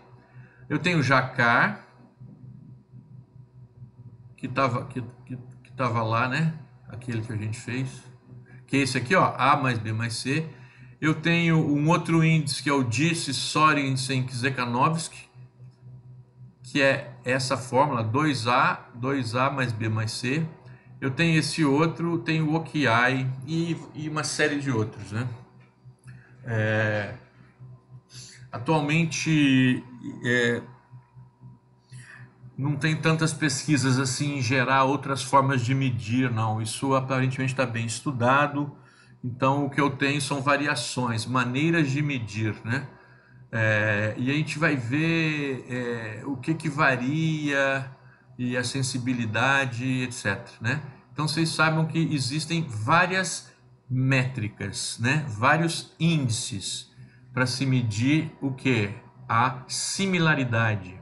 Eu tenho Jacquard, que estava lá, né? Aquele que a gente fez. Que é esse aqui, ó, A mais B mais C. Eu tenho um outro índice que é o Disse, Sorensen-Zekanovsky, que é essa fórmula, 2A mais B mais C. Eu tenho esse outro, tenho o Okiai e uma série de outros, né? Atualmente não tem tantas pesquisas assim em gerar outras formas de medir, não. Isso aparentemente está bem estudado. Então, o que eu tenho são variações, maneiras de medir, né? E a gente vai ver o que varia e a sensibilidade, etc, né? Então, vocês saibam que existem várias métricas, né? Vários índices para se medir o que? A similaridade.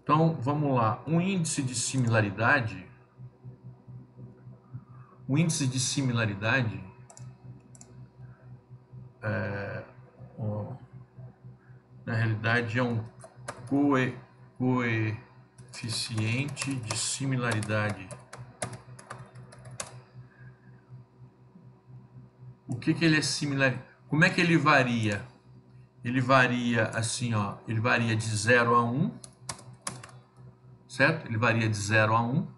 Então, vamos lá. Um índice de similaridade. O índice de similaridade na realidade é um coeficiente de similaridade. O que ele é similar? Como é que ele varia? Ele varia assim, ó, ele varia de 0 a 1, certo? Ele varia de 0 a 1.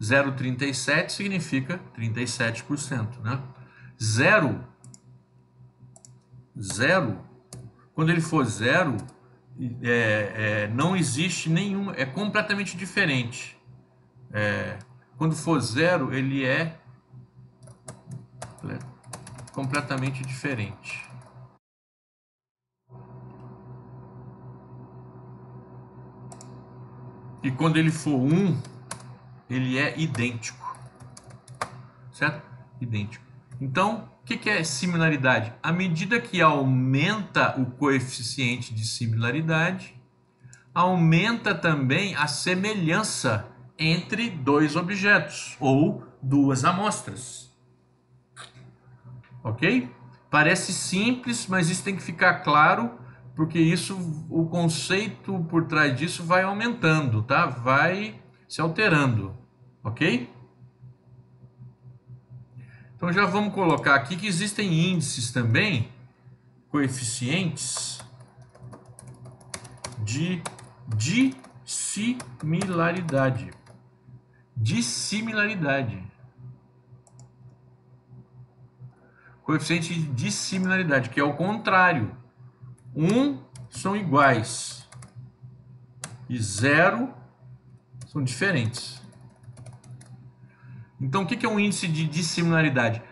0,37 significa 37%, né? 0, quando ele for 0, não existe nenhum, é completamente diferente. Quando for 0, ele é completamente diferente. E quando ele for 1, ele é idêntico, certo? Idêntico. Então, o que é similaridade? À medida que aumenta o coeficiente de similaridade, aumenta também a semelhança entre dois objetos ou duas amostras. Ok? Parece simples, mas isso tem que ficar claro, porque isso, o conceito por trás disso vai aumentando, tá? Vai se alterando, ok? Então já vamos colocar aqui que existem índices também, coeficientes de dissimilaridade. dissimilaridade. Coeficiente de dissimilaridade, que é o contrário. 1 são iguais e 0 são diferentes. Então, o que é um índice de dissimilaridade?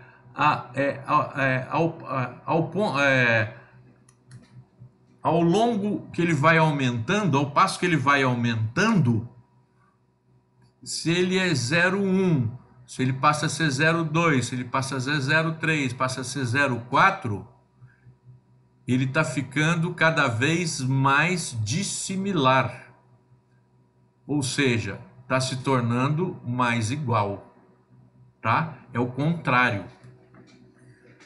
Ao longo que ele vai aumentando, ao passo que ele vai aumentando, se ele é 0,1, se ele passa a ser 0,2, se ele passa a ser 0,3, passa a ser 0,4, ele está ficando cada vez mais dissimilar. Ou seja, está se tornando mais igual. Tá? É o contrário.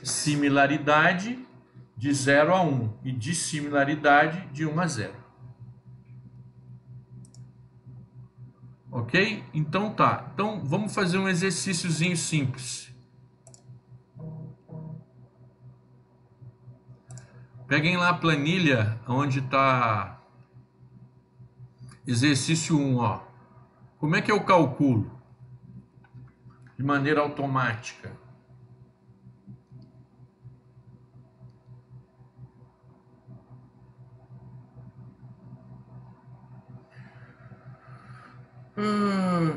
Similaridade de 0 a 1 e dissimilaridade de 1 a 0. Ok? Então tá. Então vamos fazer um exercíciozinho simples. Peguem lá a planilha onde está exercício 1, ó. Como é que eu calculo? De maneira automática.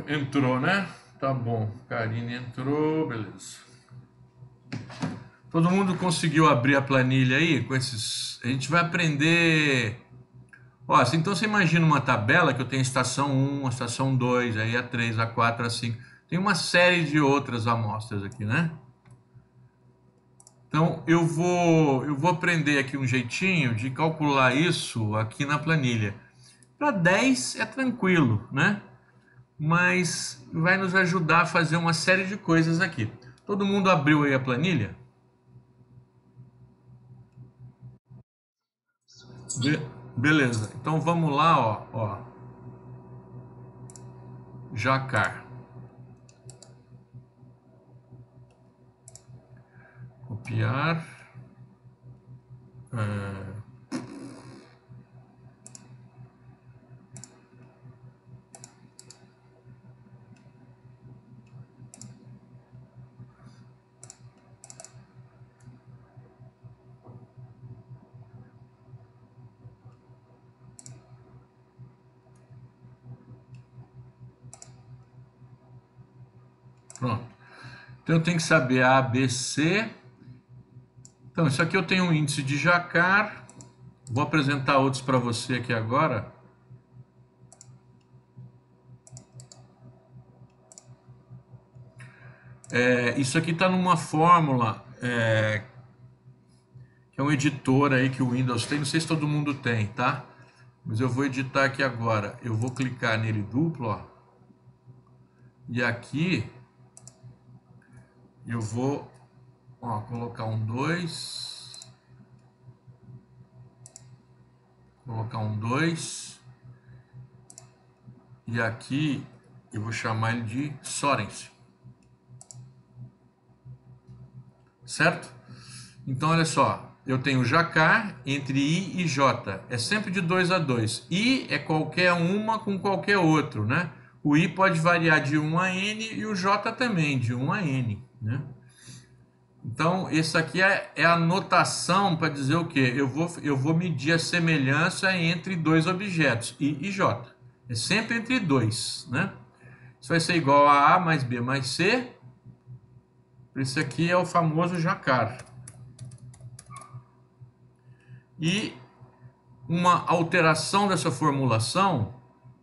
Entrou, né? Tá bom. Karine entrou, beleza. Todo mundo conseguiu abrir a planilha aí com esses... A gente vai aprender... Ó, então você imagina uma tabela que eu tenho a estação 1, a estação 2, aí a 3, a 4, a 5. Tem uma série de outras amostras aqui, né? Então eu vou aprender aqui um jeitinho de calcular isso aqui na planilha. Para 10 é tranquilo, né? Mas vai nos ajudar a fazer uma série de coisas aqui. Todo mundo abriu aí a planilha? Beleza, então vamos lá, ó. Jacar. Copiar. Pronto. Então eu tenho que saber A, B, C. Então, isso aqui eu tenho um índice de Jacar. Vou apresentar outros para você aqui agora. Isso aqui está numa fórmula que é um editor aí que o Windows tem. Não sei se todo mundo tem, tá? Mas eu vou editar aqui agora. Eu vou clicar nele duplo, ó. E aqui eu vou colocar um 2. Colocar um 2. E aqui eu vou chamar ele de Sorensen. Certo? Então, olha só. Eu tenho Jacar entre I e J. É sempre de 2 a 2. I é qualquer uma com qualquer outro, né? O I pode variar de 1 a N e o J também, de 1 a N, né? Então, isso aqui é a notação para dizer o quê? Eu vou medir a semelhança entre dois objetos, I e J. É sempre entre dois, né? Isso vai ser igual a A mais B mais C. Isso aqui é o famoso Jacar. E uma alteração dessa formulação,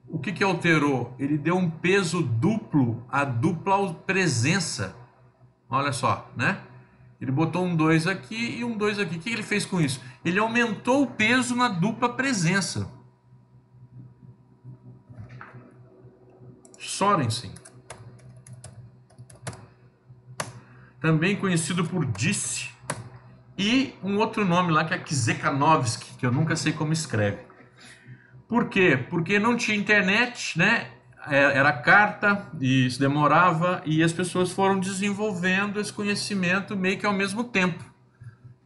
o que alterou? Ele deu um peso duplo à dupla presença. Olha só, né? Ele botou um 2 aqui e um 2 aqui. O que ele fez com isso? Ele aumentou o peso na dupla presença. Sorensen. Também conhecido por Disse. E um outro nome lá que é Kizekanovski, que eu nunca sei como escreve. Por quê? Porque não tinha internet, né? Era carta e isso demorava, e as pessoas foram desenvolvendo esse conhecimento meio que ao mesmo tempo.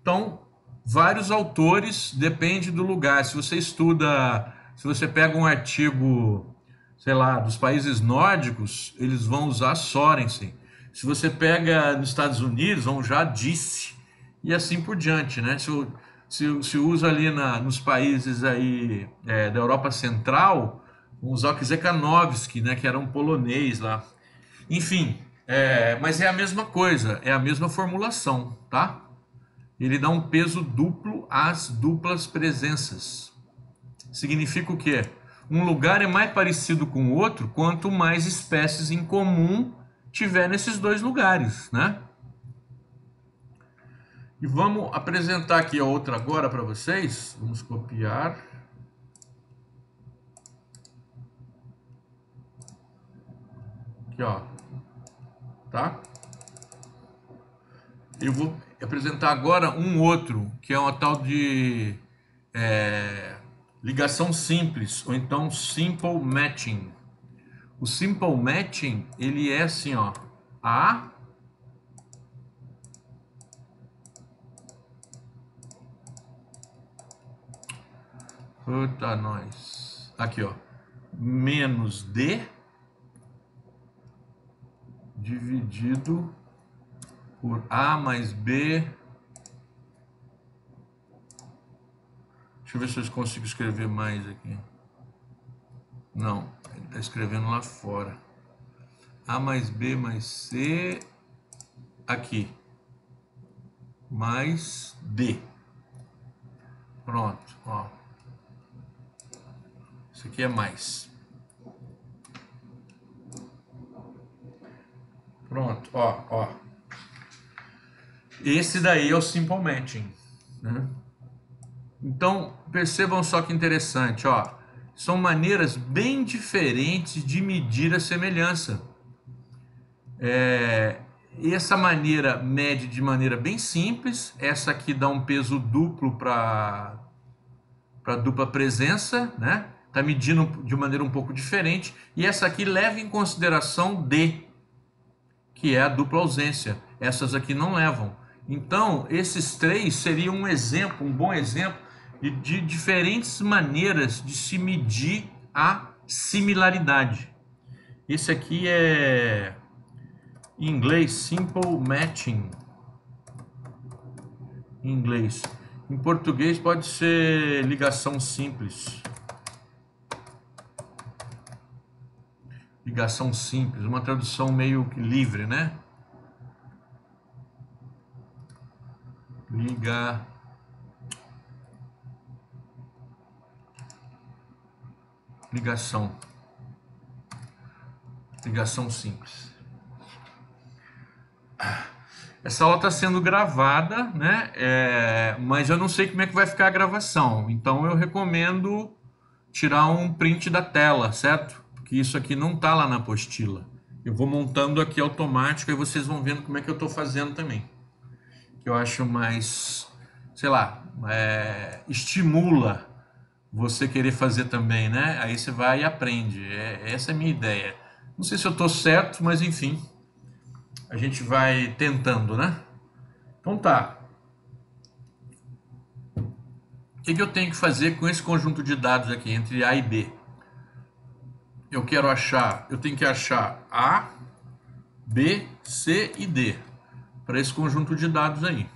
Então, vários autores, depende do lugar. Se você estuda, se você pega um artigo sei lá, dos países nórdicos, eles vão usar Sorensen. Se você pega nos Estados Unidos, vão usar Disse, e assim por diante, né? Se usa ali nos países aí da Europa Central, vão usar o Krzyzanowski, né? Que era um polonês lá. Enfim, mas é a mesma coisa, é a mesma formulação, tá? Ele dá um peso duplo às duplas presenças. Significa o quê? Um lugar é mais parecido com o outro quanto mais espécies em comum tiver nesses dois lugares, né? E vamos apresentar aqui a outra agora para vocês. Vamos copiar. Aqui, ó. Tá? Eu vou apresentar agora um outro, que é uma tal de ligação simples, ou então simple matching. O simple matching, ele é assim, ó, A puta nós. Aqui, ó, menos D dividido por A mais B. Deixa eu ver se eu consigo escrever mais aqui. Não, ele está escrevendo lá fora. A mais B mais C, aqui, mais D. Pronto, ó. Isso aqui é mais. Pronto, ó. Esse daí é o simple matching, né? Então, percebam só que interessante, ó. São maneiras bem diferentes de medir a semelhança. Essa maneira mede de maneira bem simples, essa aqui dá um peso duplo para dupla presença, né? Está medindo de maneira um pouco diferente, e essa aqui leva em consideração D, que é a dupla ausência. Essas aqui não levam. Então, esses três seriam um exemplo, um bom exemplo de diferentes maneiras de se medir a similaridade. Esse aqui é, em inglês, simple matching. Em inglês. Em português pode ser ligação simples. Ligação simples, uma tradução meio que livre, né? Ligação simples. Essa aula está sendo gravada, né? Mas eu não sei como é que vai ficar a gravação. Então eu recomendo tirar um print da tela, certo? Porque isso aqui não está lá na apostila. Eu vou montando aqui automático e vocês vão vendo como é que eu estou fazendo também. Que eu acho mais, sei lá, estimula você querer fazer também, né? Aí você vai e aprende. Essa é a minha ideia. Não sei se eu estou certo, mas enfim, a gente vai tentando, né? Então tá. O que eu tenho que fazer com esse conjunto de dados aqui entre A e B? Eu tenho que achar A, B, C e D para esse conjunto de dados aí.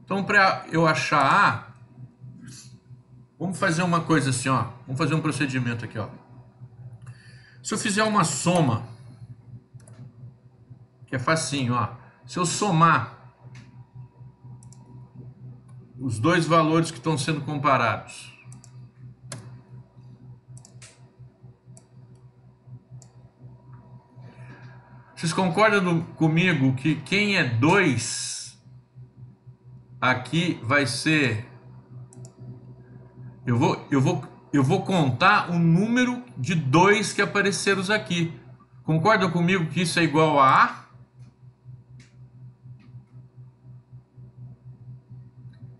Então, para eu achar A, vamos fazer uma coisa assim, ó. Vamos fazer um procedimento aqui, ó. Se eu fizer uma soma, que é facinho, ó. Se eu somar os dois valores que estão sendo comparados, vocês concordam comigo que quem é 2 aqui vai ser... Eu vou contar o número de 2 que apareceram aqui. Concordam comigo que isso é igual a A?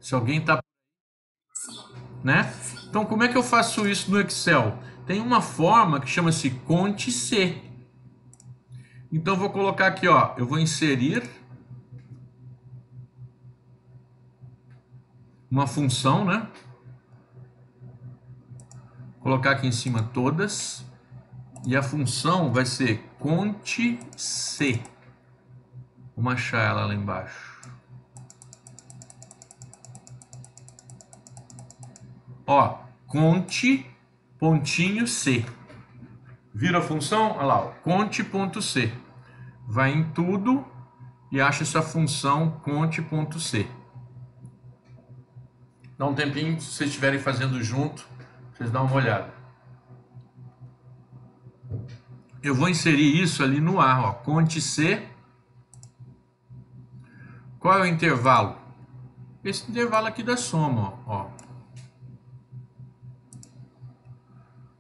Se alguém está... né? Então, como é que eu faço isso no Excel? Tem uma forma que chama-se Conte-C. Então, eu vou colocar aqui, ó. Eu vou inserir uma função, né? Colocar aqui em cima todas. E a função vai ser conte C. Vamos achar ela lá embaixo. Ó, conte pontinho C. Vira a função? Olha lá, ó, conte.c. Vai em tudo e acha essa função conte.c. Dá um tempinho, se vocês estiverem fazendo junto, vocês dão uma olhada. Eu vou inserir isso ali no A, ó, conte C. Qual é o intervalo? Esse intervalo aqui da soma, ó.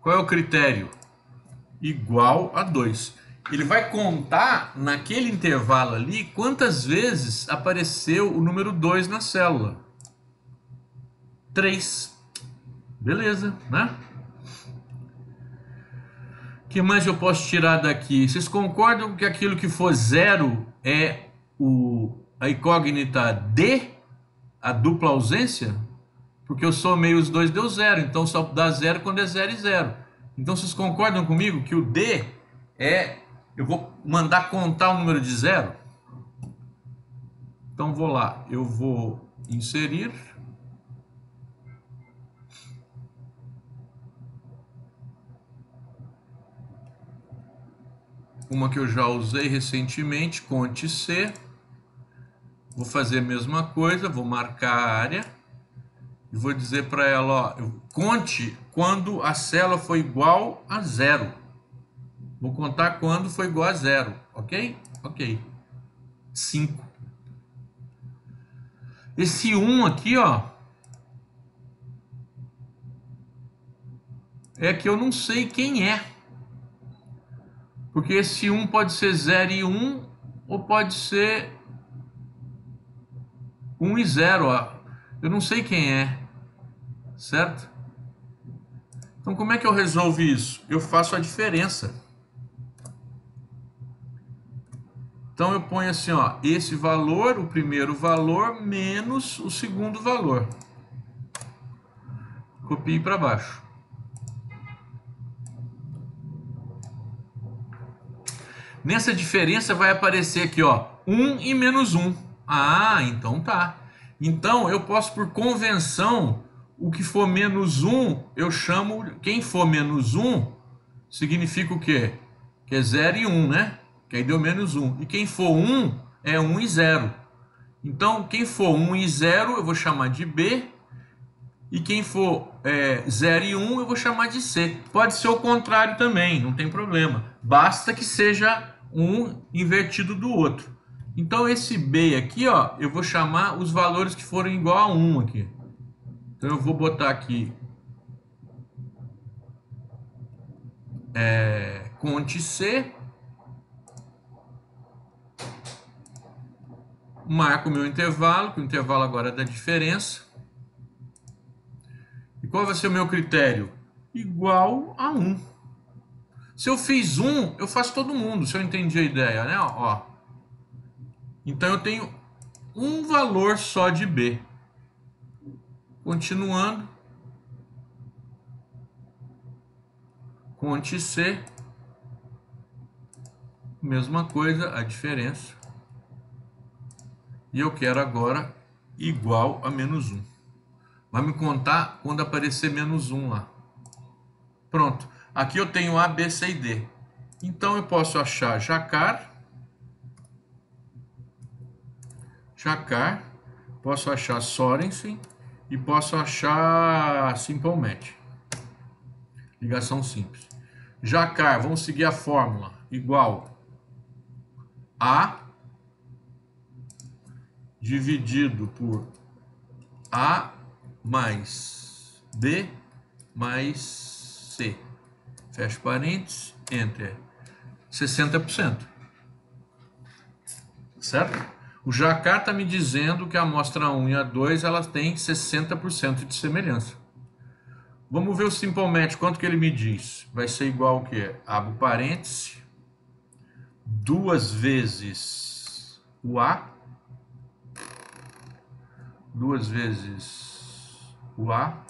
Qual é o critério? Igual a 2. Ele vai contar naquele intervalo ali quantas vezes apareceu o número 2 na célula. 3. Beleza, né? O que mais eu posso tirar daqui? Vocês concordam que aquilo que for 0 é a incógnita D, a dupla ausência? Porque eu somei os dois, deu 0. Então só dá 0 quando é 0 e 0. Então vocês concordam comigo que o D é... Eu vou mandar contar o número de 0? Então vou lá. Eu vou inserir. Uma que eu já usei recentemente, conte C. Vou fazer a mesma coisa, vou marcar a área. E vou dizer para ela, ó, conte quando a célula for igual a 0. Vou contar quando for igual a 0, ok? Ok. 5. Esse 1 aqui, ó, é que eu não sei quem é. Porque esse 1 pode ser 0 e 1, ou pode ser 1 e 0, ó. Eu não sei quem é, certo? Então como é que eu resolvo isso? Eu faço a diferença. Então eu ponho assim, ó, esse valor, o primeiro valor, menos o segundo valor. Copie para baixo. Nessa diferença vai aparecer aqui, ó, 1 e menos 1. Ah, então tá. Então eu posso, por convenção, o que for menos 1, eu chamo... Quem for menos 1, significa o quê? Que é 0 e 1, né? Que aí deu menos 1. E quem for 1, é 1 e 0. Então, quem for 1 e 0, eu vou chamar de B. E quem for 0 e 1, eu vou chamar de C. Pode ser o contrário também, não tem problema. Basta que seja um invertido do outro. Então, esse B aqui, ó, eu vou chamar os valores que forem igual a 1 aqui. Então, eu vou botar aqui conte C. Marco o meu intervalo, que o intervalo agora é da diferença. E qual vai ser o meu critério? Igual a 1. Se eu fiz 1, eu faço todo mundo, se eu entendi a ideia, né? Ó. Então eu tenho um valor só de B. Continuando. Conte C. Mesma coisa, a diferença. E eu quero agora igual a menos 1. Vai me contar quando aparecer menos 1 lá. Pronto. Aqui eu tenho A, B, C e D. Então eu posso achar Jacar. Posso achar Sorensen e posso achar Simple Match. Ligação simples. Jacar, vamos seguir a fórmula. Igual A dividido por A mais B mais C. Fecha parênteses, Enter. 60%. Certo? O Jacar está me dizendo que a amostra 1 e a 2 elas têm 60% de semelhança. Vamos ver o Simple Match, quanto que ele me diz? Vai ser igual ao quê? Abro parênteses, 2 vezes o A, 2 vezes o A,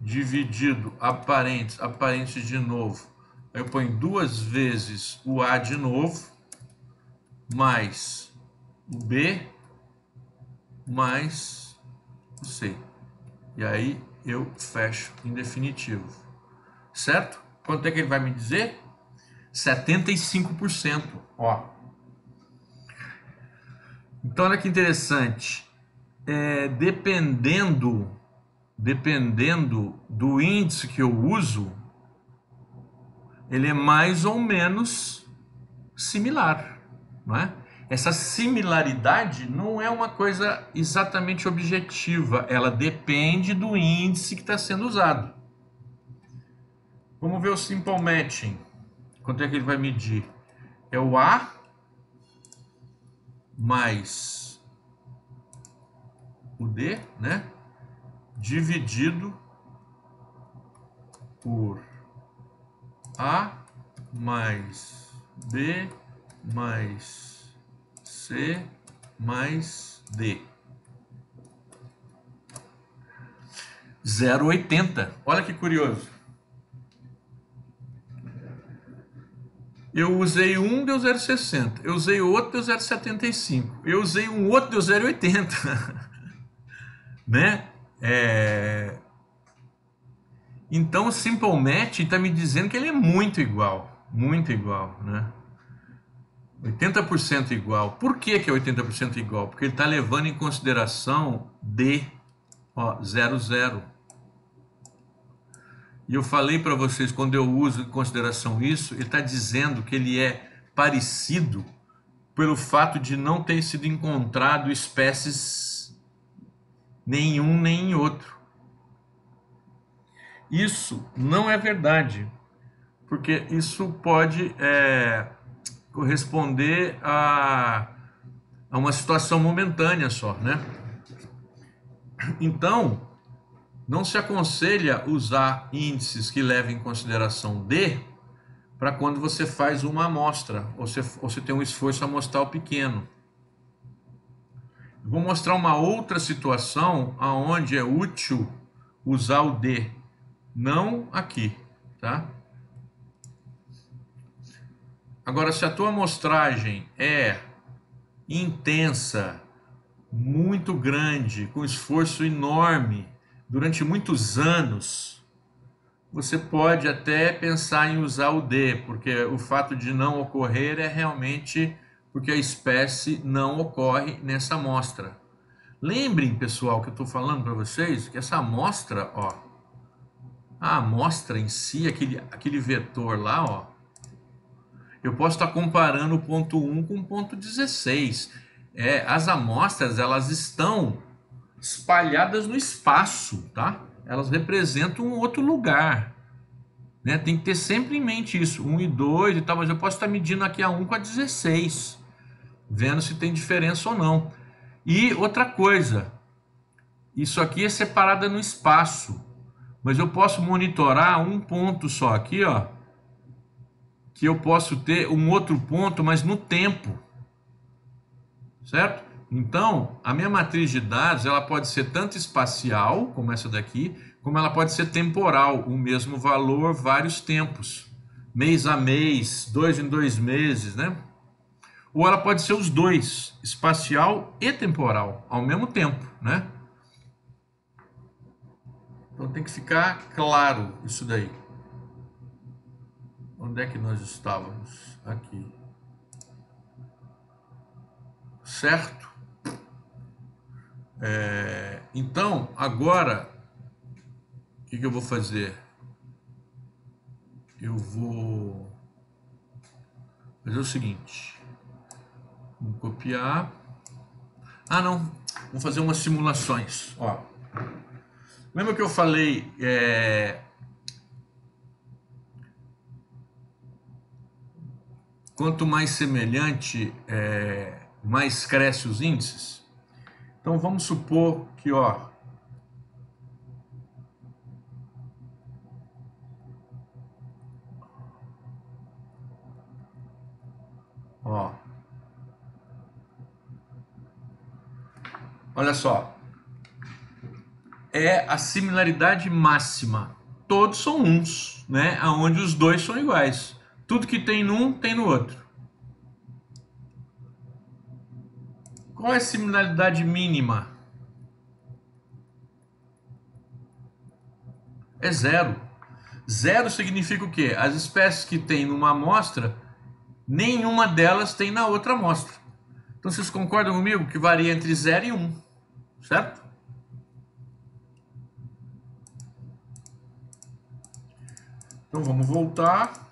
dividido, abre parênteses de novo, Aí eu ponho 2 vezes o A de novo, mais o B, mais o C. E aí eu fecho em definitivo. Certo? Quanto é que ele vai me dizer? 75%. Ó. Então, olha que interessante. Dependendo do índice que eu uso, ele é mais ou menos similar, não é? Essa similaridade não é uma coisa exatamente objetiva, ela depende do índice que está sendo usado. Vamos ver o Simple Matching. Quanto é que ele vai medir? É o A mais o D, né? Dividido por A mais B mais C mais D. 0,80. Olha que curioso. Eu usei um, deu 0,60. Eu usei outro, deu 0,75. Eu usei um outro, deu 0,80. Né? Então o Simple Match está me dizendo que ele é muito igual, né? 80% igual. Por que que é 80% igual? Porque ele está levando em consideração D, ó, 0, 0. E eu falei para vocês, quando eu uso em consideração isso, ele está dizendo que ele é parecido pelo fato de não ter sido encontrado espécies nenhum nem em outro. Isso não é verdade, porque isso pode corresponder a uma situação momentânea só, né? Então, não se aconselha usar índices que levem em consideração D para quando você faz uma amostra, ou você tem um esforço amostral pequeno. Vou mostrar uma outra situação onde é útil usar o D, não aqui, tá? Agora, se a tua amostragem é intensa, muito grande, com esforço enorme, durante muitos anos, você pode até pensar em usar o D, porque o fato de não ocorrer é realmente porque a espécie não ocorre nessa amostra. Lembrem, pessoal, que eu estou falando para vocês que essa amostra, ó, a amostra em si, aquele vetor lá, ó, eu posso estar comparando o ponto 1 com o ponto 16. As amostras, elas estão espalhadas no espaço, tá? Elas representam um outro lugar, né? Tem que ter sempre em mente isso, 1 e 2 e tal, mas eu posso estar medindo aqui a 1 com a 16, vendo se tem diferença ou não. E outra coisa, isso aqui é separada no espaço, mas eu posso monitorar um ponto só aqui, ó, que eu posso ter um outro ponto, mas no tempo, certo? Então, a minha matriz de dados, ela pode ser tanto espacial, como essa daqui, como ela pode ser temporal, o mesmo valor, vários tempos, mês a mês, 2 em 2 meses, né? Ou ela pode ser os dois, espacial e temporal, ao mesmo tempo, né? Então tem que ficar claro isso daí. Onde é que nós estávamos? Aqui. Certo? Então, agora, o que eu vou fazer? Eu vou fazer o seguinte. Vou copiar. Ah, não. Vou fazer umas simulações. Ó. Lembra que eu falei... quanto mais semelhante, mais cresce os índices? Então, vamos supor que, ó, olha só, é a similaridade máxima. todos são uns, né? Onde os dois são iguais. Tudo que tem num, tem no outro. Qual é a similaridade mínima? É zero. Zero significa o quê? As espécies que tem numa amostra, nenhuma delas tem na outra amostra. Então vocês concordam comigo que varia entre 0 e 1, certo? Então vamos voltar.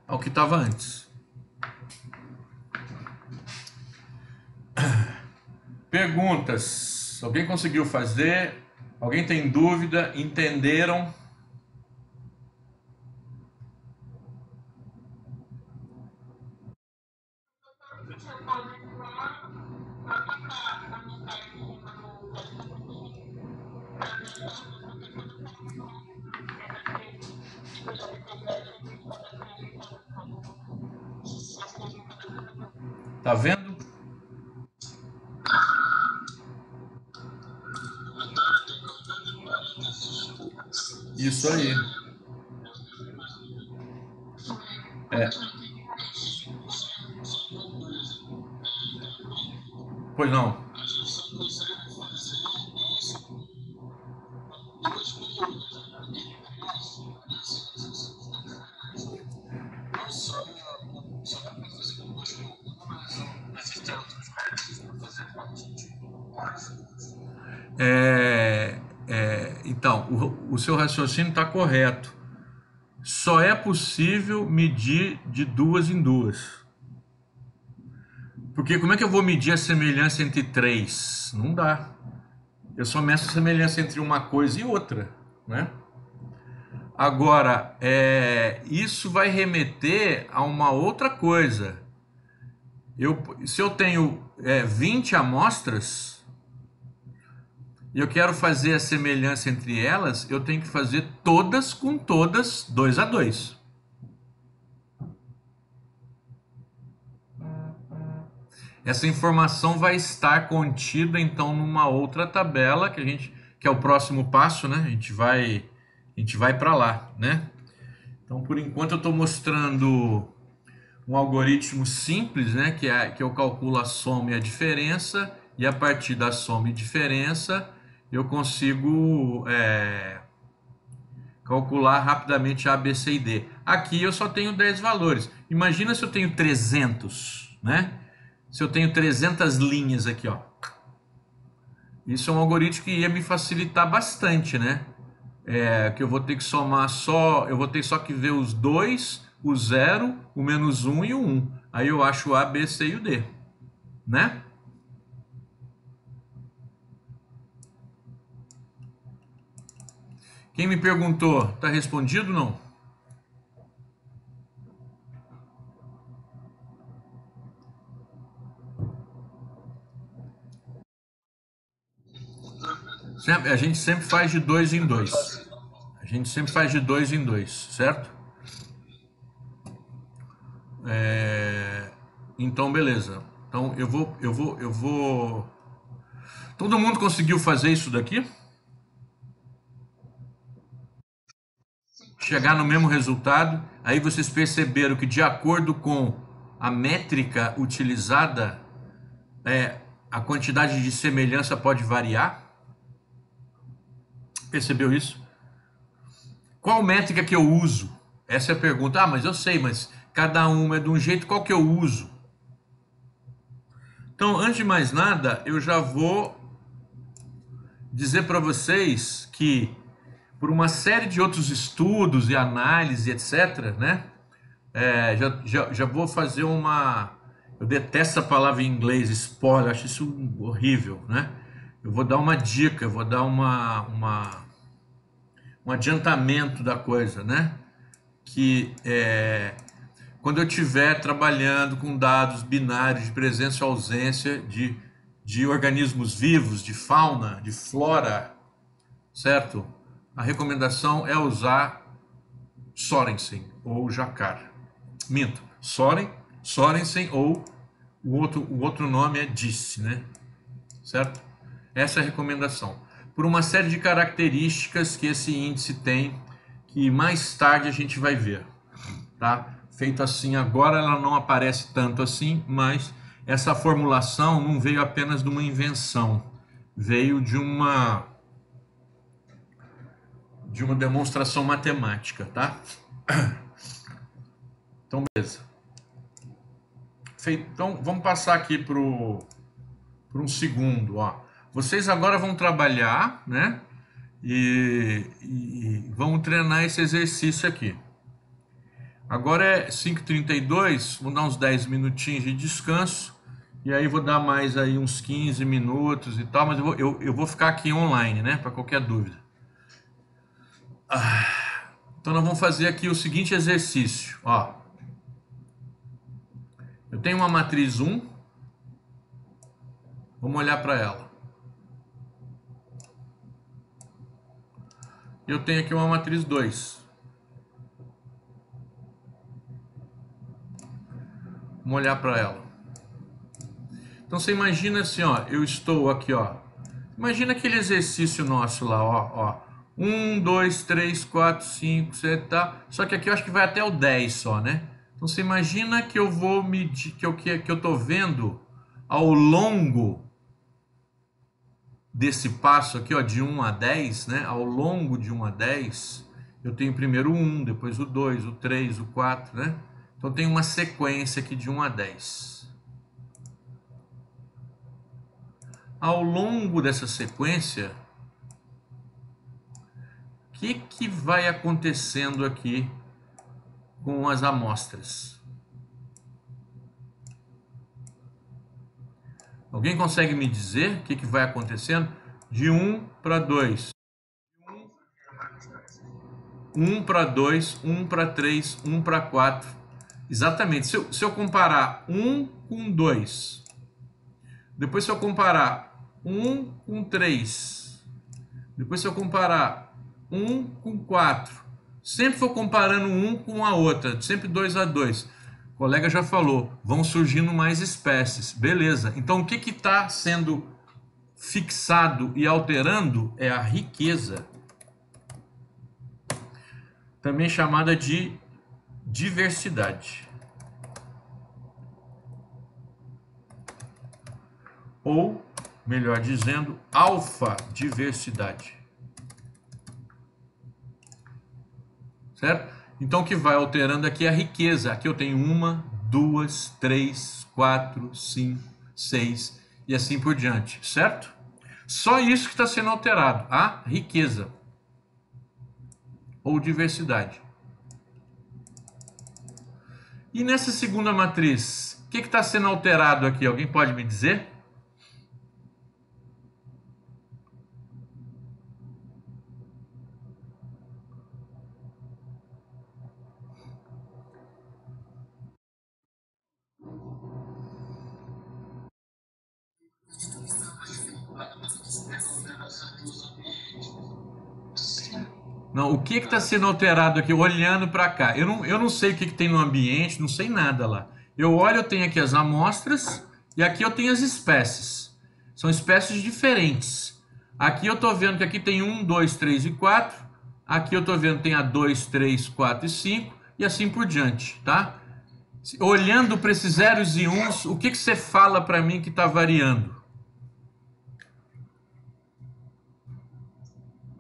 Ao que estava antes. Perguntas. Alguém conseguiu fazer? Alguém tem dúvida? Entenderam? Tá vendo? Isso aí. Pois não. Então, o seu raciocínio está correto. Só é possível medir de duas em duas. Porque como é que eu vou medir a semelhança entre três? Não dá. Eu só meço a semelhança entre uma coisa e outra, né? Agora, isso vai remeter a uma outra coisa. Se eu tenho 20 amostras e eu quero fazer a semelhança entre elas, eu tenho que fazer todas com todas 2 a 2. Essa informação vai estar contida então numa outra tabela que é o próximo passo, né? A gente vai para lá, né? Então, por enquanto eu estou mostrando um algoritmo simples, né? Que eu calculo a soma e a diferença, e a partir da soma e diferença eu consigo calcular rapidamente A, B, C e D. Aqui eu só tenho 10 valores. Imagina se eu tenho 300, né? Se eu tenho 300 linhas aqui, ó. Isso é um algoritmo que ia me facilitar bastante, né? Que eu vou ter que somar eu vou ter só que ver os 2, o 0, o menos 1 e o 1. Aí eu acho o A, B, C e o D, né? Quem me perguntou, tá respondido ou não? A gente sempre faz de 2 em 2. A gente sempre faz de 2 em 2, certo? Então, beleza. Então, eu vou... Todo mundo conseguiu fazer isso daqui? Chegar no mesmo resultado? Aí vocês perceberam que, de acordo com a métrica utilizada, a quantidade de semelhança pode variar? Percebeu isso? Qual métrica que eu uso? Essa é a pergunta. Ah, mas eu sei, mas cada uma é de um jeito, qual que eu uso? Então, antes de mais nada, eu já vou dizer para vocês que, por uma série de outros estudos e análise, etc., né? Já vou fazer uma... Eu detesto a palavra em inglês, spoiler, acho isso horrível, né? Eu vou dar uma dica, eu vou dar um adiantamento da coisa, né? Que quando eu estiver trabalhando com dados binários de presença ou ausência de organismos vivos, de fauna, de flora, certo? A recomendação é usar Sorensen ou Jacquard. Minto, Soren Sorensen, ou o outro nome é Disse, né? Certo? Essa é a recomendação. Por uma série de características que esse índice tem, que mais tarde a gente vai ver, tá? Feito assim, agora ela não aparece tanto assim, mas essa formulação não veio apenas de uma invenção, veio de uma demonstração matemática, tá? Então, beleza. Então, vamos passar aqui para um segundo, ó. Vocês agora vão trabalhar, né? E vão treinar esse exercício aqui. Agora é 5h32, vou dar uns 10 minutinhos de descanso, e aí vou dar mais aí uns 15 minutos e tal, mas eu vou ficar aqui online, né? Para qualquer dúvida. Então nós vamos fazer aqui o seguinte exercício, ó. Eu tenho uma matriz 1, vamos olhar para ela. Eu tenho aqui uma matriz 2. Vamos olhar para ela. Então você imagina assim, ó, eu estou aqui, ó. Imagina aquele exercício nosso lá, ó. 1, 2, 3, 4, 5, 7, tá? Só que aqui eu acho que vai até o 10 só, né? Então você imagina que eu vou medir, que eu tô vendo ao longo desse passo aqui, ó, de 1 a 10, né? Ao longo de 1 a 10, eu tenho primeiro o 1, depois o 2, o 3, o 4, né? Então tem uma sequência aqui de 1 a 10. Ao longo dessa sequência, o que vai acontecendo aqui com as amostras? Alguém consegue me dizer o que vai acontecendo? De 1 para 2. 1 para 2, 1 para 3, 1 para 4. Exatamente. Se eu comparar 1 com 2, depois se eu comparar 1 com 3, depois se eu comparar 1 com 4, sempre vou comparando um com a outra, sempre 2 a 2. O colega já falou, vão surgindo mais espécies. Beleza. Então o que está sendo fixado e alterando é a riqueza, também chamada de diversidade. Ou, melhor dizendo, alfa-diversidade. Certo? Então, o que vai alterando aqui é a riqueza. Aqui eu tenho 1, 2, 3, 4, 5, 6 e assim por diante. Certo? Só isso que está sendo alterado, a riqueza ou diversidade. E nessa segunda matriz, o que está sendo alterado aqui? Alguém pode me dizer? Não, o que está sendo alterado aqui, olhando para cá? Eu não sei o que tem no ambiente, não sei nada lá. Eu olho, eu tenho aqui as amostras e aqui eu tenho as espécies. São espécies diferentes. Aqui eu estou vendo que aqui tem 1, 2, 3 e 4. Aqui eu estou vendo que tem a 2, 3, 4 e 5 e assim por diante, tá? Olhando para esses zeros e uns, o que você fala para mim que está variando?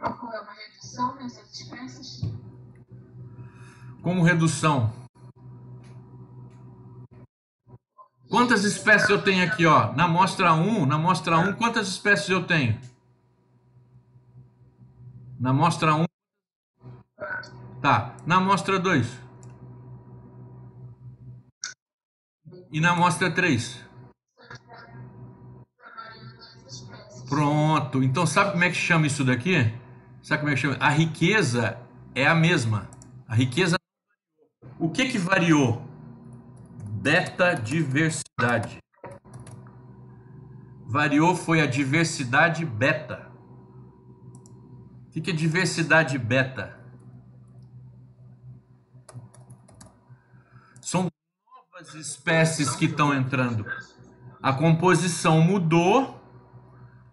Ocorreu uma redução nessas espécies? Como redução? Quantas espécies eu tenho aqui, ó? Na amostra 1, quantas espécies eu tenho? Na amostra 1, tá. Na amostra 2. E na amostra 3. Pronto. Então sabe como é que chama isso daqui? Sabe como é que chama? A riqueza é a mesma. A riqueza. O que variou? Beta diversidade. Variou foi a diversidade beta. O que é diversidade beta? São As espécies que estão entrando. A composição mudou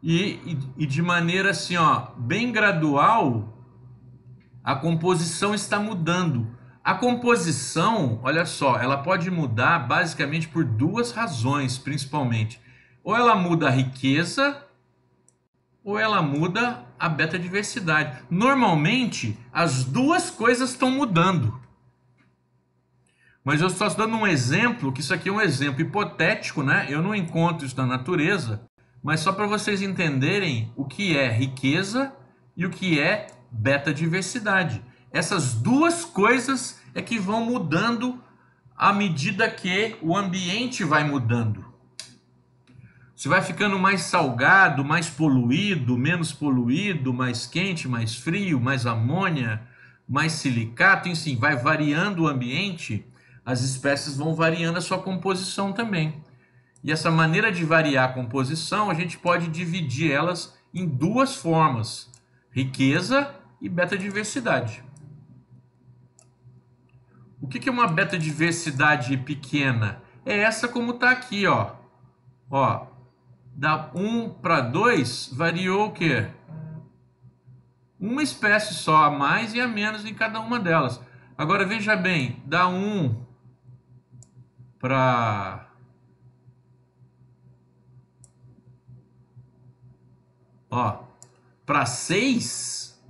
e de maneira assim, ó, bem gradual, a composição está mudando. A composição, olha só, ela pode mudar basicamente por duas razões, principalmente. Ou ela muda a riqueza, ou ela muda a beta-diversidade. Normalmente, as duas coisas estão mudando. Mas eu estou dando um exemplo, que isso aqui é um exemplo hipotético, né? Eu não encontro isso na natureza, mas só para vocês entenderem o que é riqueza e o que é beta-diversidade. Essas duas coisas é que vão mudando à medida que o ambiente vai mudando. Você vai ficando mais salgado, mais poluído, menos poluído, mais quente, mais frio, mais amônia, mais silicato, enfim, vai variando o ambiente, as espécies vão variando a sua composição também. E essa maneira de variar a composição, a gente pode dividir elas em duas formas: riqueza e beta-diversidade. O que é uma beta-diversidade pequena? É essa como está aqui, ó. Ó, da 1 para 2 variou o quê? Uma espécie só a mais e a menos em cada uma delas. Agora veja bem, da 1 para 6,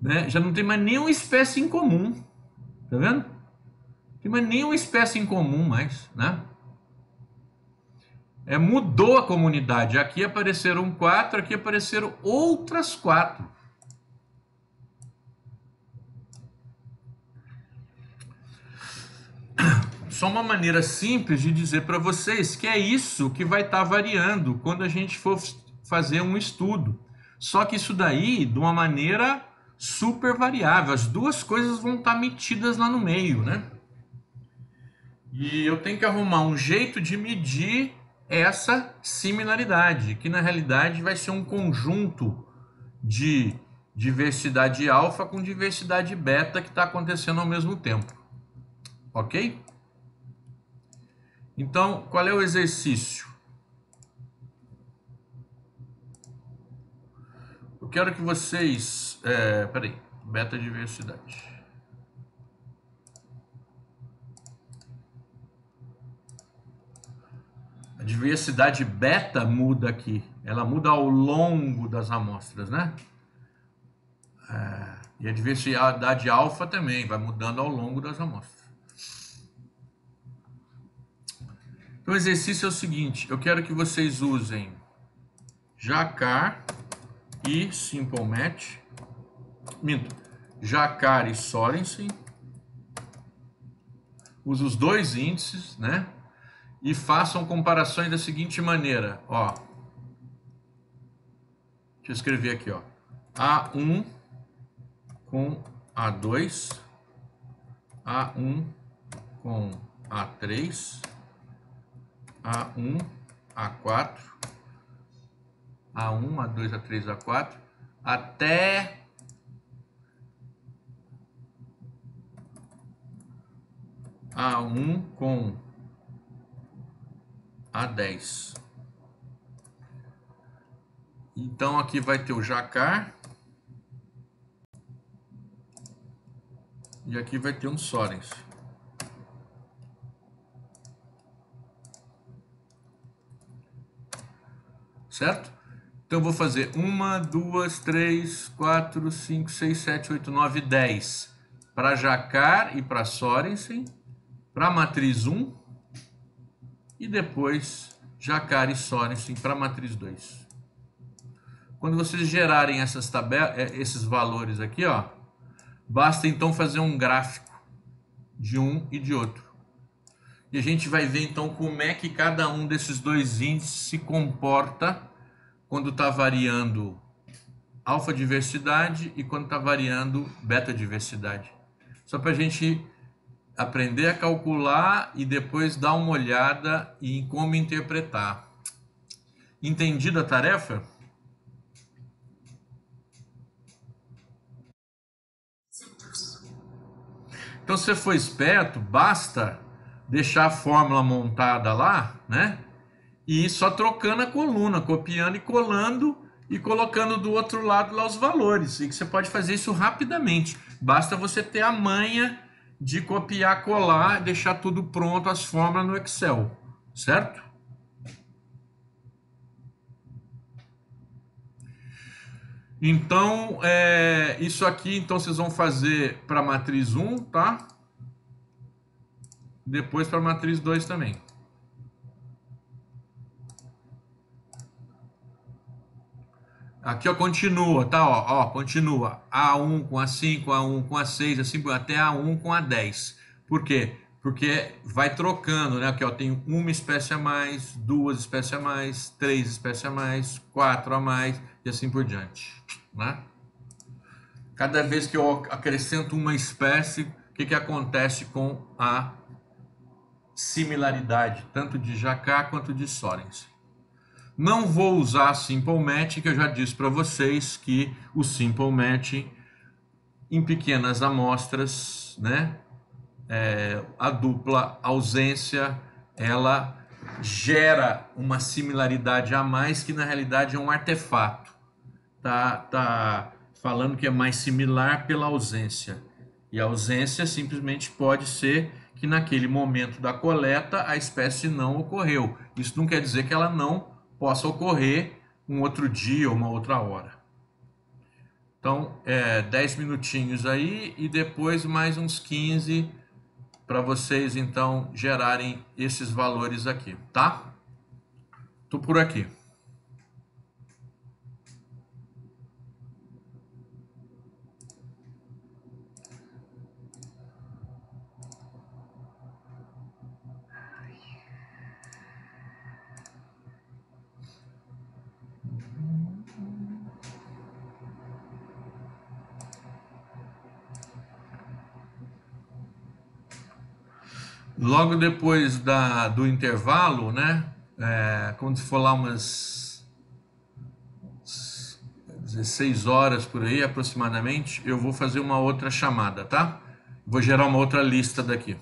né? Já não tem mais nenhuma espécie em comum. Tá vendo? Não tem mais nenhuma espécie em comum mais, né? Mudou a comunidade. Aqui apareceram 4, aqui apareceram outras 4. Só uma maneira simples de dizer para vocês que é isso que vai estar variando quando a gente for fazer um estudo. Só que isso daí de uma maneira super variável. As duas coisas vão estar metidas lá no meio, né? E eu tenho que arrumar um jeito de medir essa similaridade, que na realidade vai ser um conjunto de diversidade alfa com diversidade beta que está acontecendo ao mesmo tempo. Ok? Então, qual é o exercício? Eu quero que vocês... peraí, beta-diversidade. A diversidade beta muda aqui. Ela muda ao longo das amostras, né? E a diversidade alfa também vai mudando ao longo das amostras. Então, o exercício é o seguinte. Eu quero que vocês usem Jacquard e Simple Match. Minto. Jacquard e Sorensen. Use os dois índices, né? E façam comparações da seguinte maneira, ó. Deixa eu escrever aqui, ó. A1 com A2, A1 com A3, A1, A4, A1, A2, A3, A4, até A1 com A10. Então aqui vai ter o Jacquard e aqui vai ter um Sorensen. Certo? Então eu vou fazer 1, 2, 3, 4, 5, 6, 7, 8, 9, 10 para Jacquard e para Sorensen, para a matriz 1 e depois Jacquard e Sorensen para a matriz 2. Quando vocês gerarem essas tabelas, esses valores aqui, ó, basta então fazer um gráfico de um e de outro. E a gente vai ver então como é que cada um desses dois índices se comporta quando está variando alfa-diversidade e quando está variando beta-diversidade. Só para a gente aprender a calcular e depois dar uma olhada em como interpretar. Entendido a tarefa? Então, se você for esperto, basta deixar a fórmula montada lá, né? E ir só trocando a coluna, copiando e colando e colocando do outro lado lá os valores. E que você pode fazer isso rapidamente. Basta você ter a manha de copiar, colar, deixar tudo pronto, as fórmulas no Excel, certo? Então, isso aqui, então vocês vão fazer para a matriz 1, tá? Depois para a matriz 2 também. Aqui, ó, continua, tá? Ó, continua. A1 com A5, A1 com A6, assim até A1 com A10. Por quê? Porque vai trocando, né? Aqui, ó, tem uma espécie a mais, duas espécies a mais, três espécies a mais, quatro a mais e assim por diante, né? Cada vez que eu acrescento uma espécie, o que acontece com a similaridade, tanto de Jacquat quanto de Sorensen? Não vou usar Simple Matching, que eu já disse para vocês que o Simple Matching, em pequenas amostras, né, a dupla ausência, ela gera uma similaridade a mais que na realidade é um artefato. Tá falando que é mais similar pela ausência. E a ausência simplesmente pode ser que naquele momento da coleta a espécie não ocorreu. Isso não quer dizer que ela não possa ocorrer um outro dia ou uma outra hora. Então, 10 minutinhos aí e depois mais uns 15 para vocês, então, gerarem esses valores aqui, tá? Tô por aqui. Logo depois do intervalo, né? Quando for lá umas 16 horas por aí aproximadamente, eu vou fazer uma outra chamada, tá? Vou gerar uma outra lista daqui.